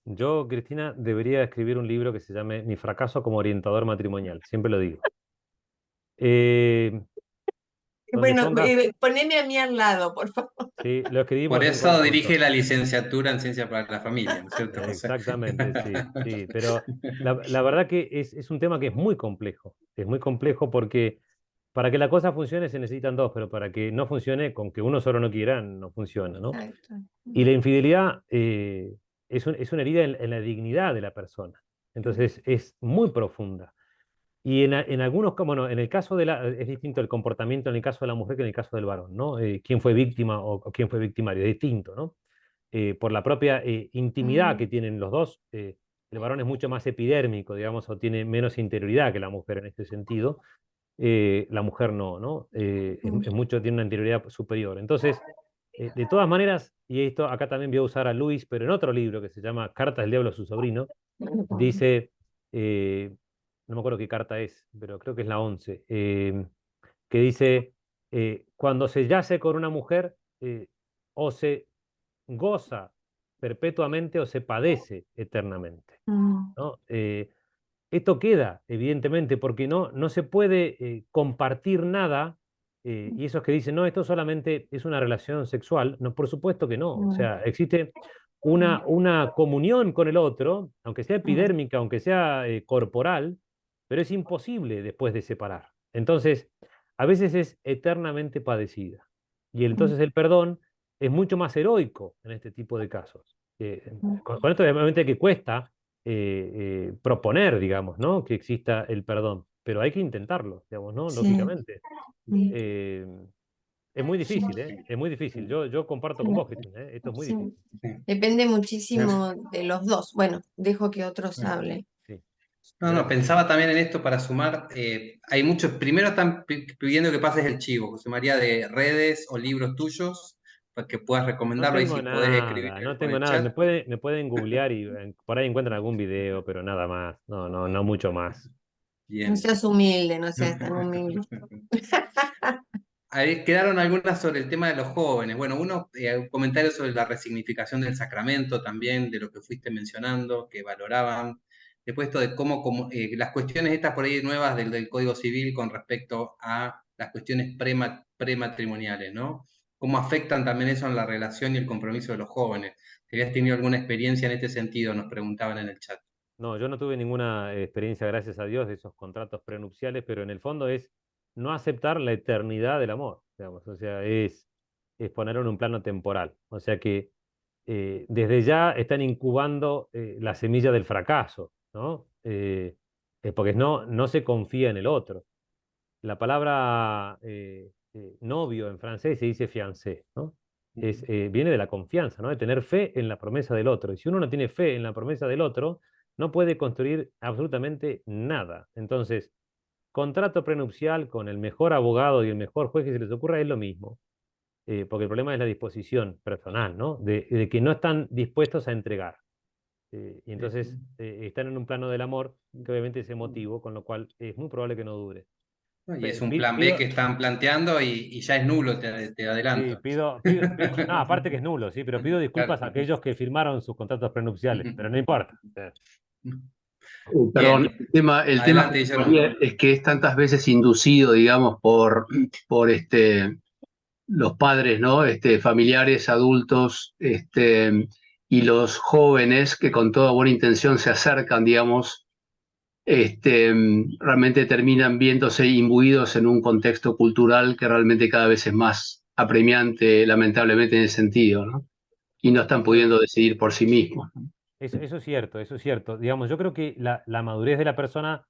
Yo, Cristina, debería escribir un libro que se llame Mi fracaso como orientador matrimonial, siempre lo digo. Donde Bueno, ponga, poneme a mí al lado, por favor. sí, lo Por escribimos en eso conjunto. dirige la licenciatura en Ciencia para la Familia, ¿no es cierto, José? Exactamente, sí, pero la verdad que es un tema que es muy complejo porque para que la cosa funcione se necesitan dos, pero para que no funcione, con que uno solo no quiera, no funciona, ¿no? Exacto. Y la infidelidad es una herida en la dignidad de la persona, entonces es muy profunda. Y en algunos, bueno, en el caso es distinto el comportamiento en el caso de la mujer que en el caso del varón, ¿no? Quién fue víctima o quién fue victimario, es distinto, ¿no? Por la propia intimidad que tienen los dos, el varón es mucho más epidérmico, digamos, o tiene menos interioridad que la mujer en este sentido. La mujer no, tiene una interioridad superior. Entonces, de todas maneras, y esto acá también voy a usar a Luis, pero en otro libro que se llama Cartas del Diablo a su sobrino, dice, no me acuerdo qué carta es, pero creo que es la 11, que dice, cuando se yace con una mujer, o se goza perpetuamente o se padece eternamente, ¿no? Esto queda, evidentemente, porque no se puede compartir nada, y esos que dicen, no, esto solamente es una relación sexual, no, por supuesto que no, o sea, existe una comunión con el otro, aunque sea epidérmica, aunque sea corporal, pero es imposible después de separar. Entonces, a veces es eternamente padecida. Y entonces el perdón es mucho más heroico en este tipo de casos. Con esto obviamente que cuesta proponer, digamos, ¿no? Que exista el perdón, pero hay que intentarlo, digamos, ¿no? Sí. Lógicamente. Sí. Es muy difícil, ¿eh? Es muy difícil. Yo comparto con vos, Cristina, ¿eh? Esto es muy Sí. difícil. Depende muchísimo de los dos. Bueno, dejo que otros hablen. Sí. No, Gracias, pensaba también en esto para sumar. Hay muchos, primero están pidiendo que pases el chivo, José María, de redes o libros tuyos, para que puedas No recomendarlo ahí tengo si podés escribir nada, no por tengo el nada. chat. Me pueden googlear y por ahí encuentran algún video, pero nada más. No mucho más. Bien. No seas humilde, no seas tan humilde. Ahí quedaron algunas sobre el tema de los jóvenes. Bueno, un comentario sobre la resignificación del sacramento también, de lo que fuiste mencionando, que valoraban. Después esto de cómo las cuestiones estas por ahí nuevas del Código Civil con respecto a las cuestiones prematrimoniales, ¿no? Cómo afectan también eso en la relación y el compromiso de los jóvenes. Si habías tenido alguna experiencia en este sentido, nos preguntaban en el chat. No, yo no tuve ninguna experiencia, gracias a Dios, de esos contratos prenupciales, pero en el fondo es no aceptar la eternidad del amor, digamos, o sea, es ponerlo en un plano temporal. O sea que desde ya están incubando la semilla del fracaso, ¿no? Porque no se confía en el otro. La palabra novio en francés se dice fiancé, ¿no? Viene de la confianza, ¿no? De tener fe en la promesa del otro. Y si uno no tiene fe en la promesa del otro, no puede construir absolutamente nada. Entonces, contrato prenupcial con el mejor abogado y el mejor juez que se les ocurra es lo mismo. Porque el problema es la disposición personal, ¿no? De que no están dispuestos a entregar. Y entonces están en un plano del amor que obviamente es emotivo, con lo cual es muy probable que no dure. Y es un plan B que están planteando y ya es nulo, te adelanto. Sí, no, aparte que es nulo, sí, pero pido disculpas a aquellos que firmaron sus contratos prenupciales, pero no importa. Perdón, Bien. el tema Adelante, Guillermo. es que es tantas veces inducido, digamos, por los padres, ¿no? Familiares, adultos, y los jóvenes que con toda buena intención se acercan, digamos, realmente terminan viéndose imbuidos en un contexto cultural que realmente cada vez es más apremiante, lamentablemente, en ese sentido, ¿no? Y no están pudiendo decidir por sí mismos, ¿no? Eso es cierto, eso es cierto. Digamos, yo creo que la madurez de la persona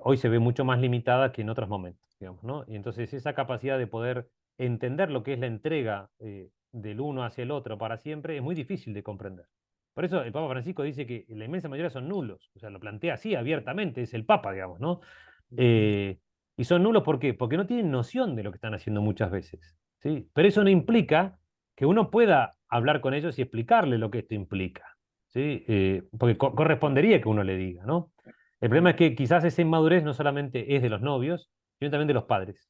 hoy se ve mucho más limitada que en otros momentos, digamos, ¿no? Y entonces esa capacidad de poder entender lo que es la entrega del uno hacia el otro para siempre es muy difícil de comprender. Por eso el Papa Francisco dice que la inmensa mayoría son nulos, o sea, lo plantea así abiertamente, es el Papa, digamos, ¿no? Y son nulos ¿por qué? Porque no tienen noción de lo que están haciendo muchas veces, ¿sí? Pero eso no implica que uno pueda hablar con ellos y explicarle lo que esto implica. ¿Sí? Porque correspondería que uno le diga, ¿no? El problema es que quizás esa inmadurez no solamente es de los novios, sino también de los padres.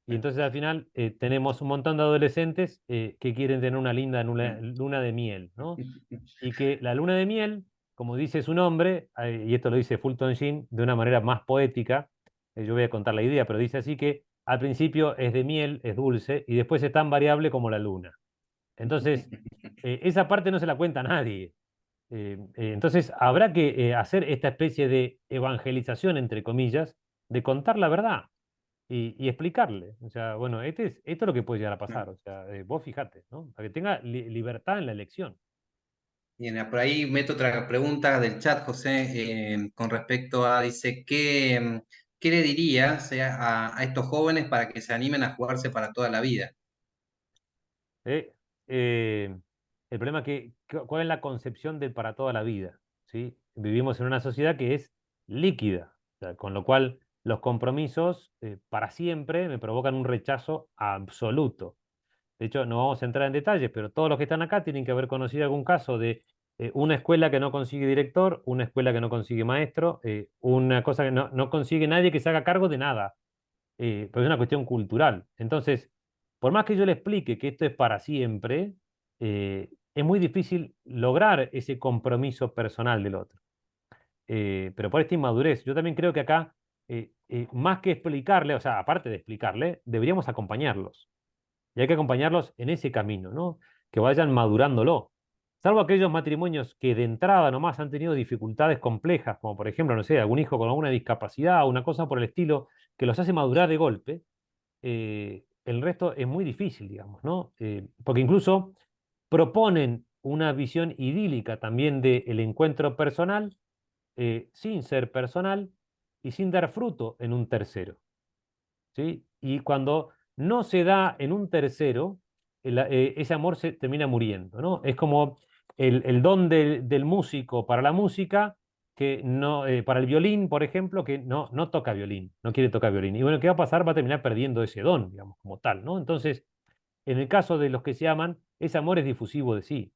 Y entonces al final tenemos un montón de adolescentes que quieren tener una linda luna de miel, ¿no? Y que la luna de miel, como dice su nombre, y esto lo dice Fulton Sheen de una manera más poética, yo voy a contar la idea, pero dice así que al principio es de miel, es dulce, y después es tan variable como la luna. Entonces, esa parte no se la cuenta a nadie. Entonces, habrá que hacer esta especie de evangelización, entre comillas, de contar la verdad y explicarle. O sea, bueno, esto es lo que puede llegar a pasar. O sea, vos fijate, ¿no? Para que tenga libertad en la elección. Bien, por ahí meto otra pregunta del chat, José, con respecto a, dice, ¿qué le dirías a estos jóvenes para que se animen a jugarse para toda la vida? El problema es que, ¿cuál es la concepción del para toda la vida? ¿Sí? Vivimos en una sociedad que es líquida, o sea, con lo cual los compromisos para siempre me provocan un rechazo absoluto. De hecho, no vamos a entrar en detalles, pero todos los que están acá tienen que haber conocido algún caso de una escuela que no consigue director, una escuela que no consigue maestro, una cosa que no consigue nadie que se haga cargo de nada, pero es una cuestión cultural. Entonces, por más que yo le explique que esto es para siempre, es muy difícil lograr ese compromiso personal del otro. Pero por esta inmadurez, yo también creo que acá, más que explicarle, o sea, aparte de explicarle, deberíamos acompañarlos. Y hay que acompañarlos en ese camino, ¿no? Que vayan madurándolo. Salvo aquellos matrimonios que de entrada nomás han tenido dificultades complejas, como por ejemplo, no sé, algún hijo con alguna discapacidad o una cosa por el estilo, que los hace madurar de golpe, el resto es muy difícil, digamos, ¿no? Porque incluso proponen una visión idílica también del encuentro personal, sin ser personal y sin dar fruto en un tercero, ¿sí? Y cuando no se da en un tercero, ese amor se termina muriendo, ¿no? Es como el don del músico para la música, que no, para el violín, por ejemplo, que no toca violín, no quiere tocar violín. Y bueno, ¿qué va a pasar? Va a terminar perdiendo ese don, digamos, como tal, ¿no? Entonces, en el caso de los que se aman, ese amor es difusivo de sí.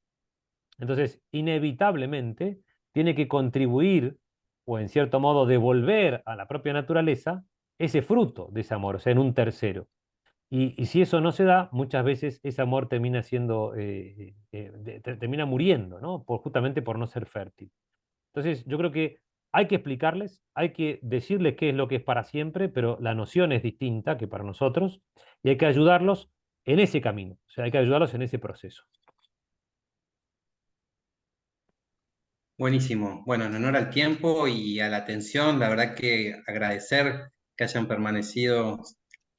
Entonces, inevitablemente, tiene que contribuir, o en cierto modo devolver a la propia naturaleza, ese fruto de ese amor, o sea, en un tercero. Y si eso no se da, muchas veces ese amor termina siendo, termina muriendo, ¿no? Justamente por no ser fértil. Entonces, yo creo que hay que explicarles, hay que decirles qué es lo que es para siempre, pero la noción es distinta que para nosotros, y hay que ayudarlos en ese camino, o sea, hay que ayudarlos en ese proceso. Buenísimo. Bueno, en honor al tiempo y a la atención, la verdad que agradecer que hayan permanecido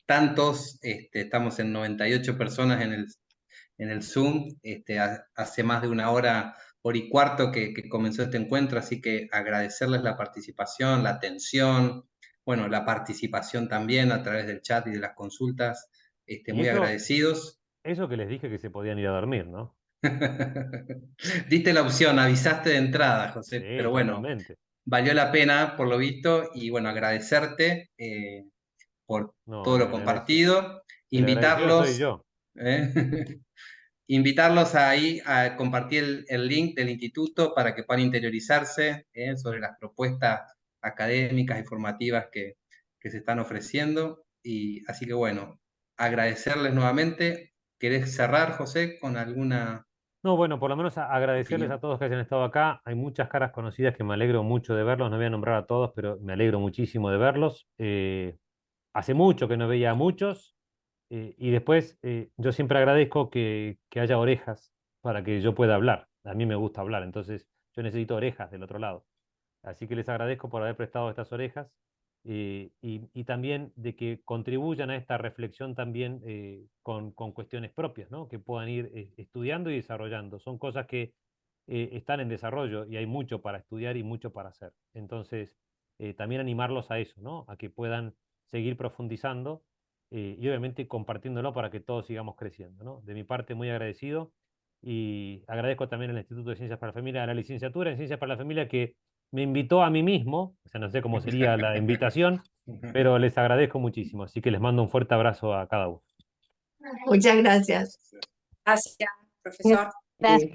tantos. Estamos en 98 personas en el Zoom. Hace más de una hora y cuarto que comenzó este encuentro, así que agradecerles la participación, la atención, bueno, la participación también a través del chat y de las consultas. Y Muy agradecidos. Eso que les dije que se podían ir a dormir, ¿no? Diste la opción, avisaste de entrada, José, Sí, pero bueno, totalmente. valió la pena por lo visto, y bueno, agradecerte por todo lo compartido, invitarlos, yo. invitarlos ahí a compartir el link del instituto para que puedan interiorizarse sobre las propuestas académicas y formativas que se están ofreciendo. Y así que bueno, agradecerles nuevamente. ¿Querés cerrar, José, con alguna...? No, bueno, por lo menos agradecerles a todos que hayan estado acá. Hay muchas caras conocidas que me alegro mucho de verlos. No voy a nombrar a todos, pero me alegro muchísimo de verlos. Hace mucho que no veía a muchos. Y después, yo siempre agradezco que haya orejas para que yo pueda hablar. A mí me gusta hablar, entonces yo necesito orejas del otro lado. Así que les agradezco por haber prestado estas orejas y también de que contribuyan a esta reflexión también con cuestiones propias, ¿no? Que puedan ir estudiando y desarrollando. Son cosas que están en desarrollo y hay mucho para estudiar y mucho para hacer. Entonces, también animarlos a eso, ¿no? A que puedan seguir profundizando y obviamente compartiéndolo para que todos sigamos creciendo, ¿no? De mi parte, muy agradecido y agradezco también al Instituto de Ciencias para la Familia, a la licenciatura en Ciencias para la Familia que me invitó a mí mismo, o sea, no sé cómo sería la invitación, pero les agradezco muchísimo, así que les mando un fuerte abrazo a cada uno. Muchas gracias. Gracias, profesor. Gracias.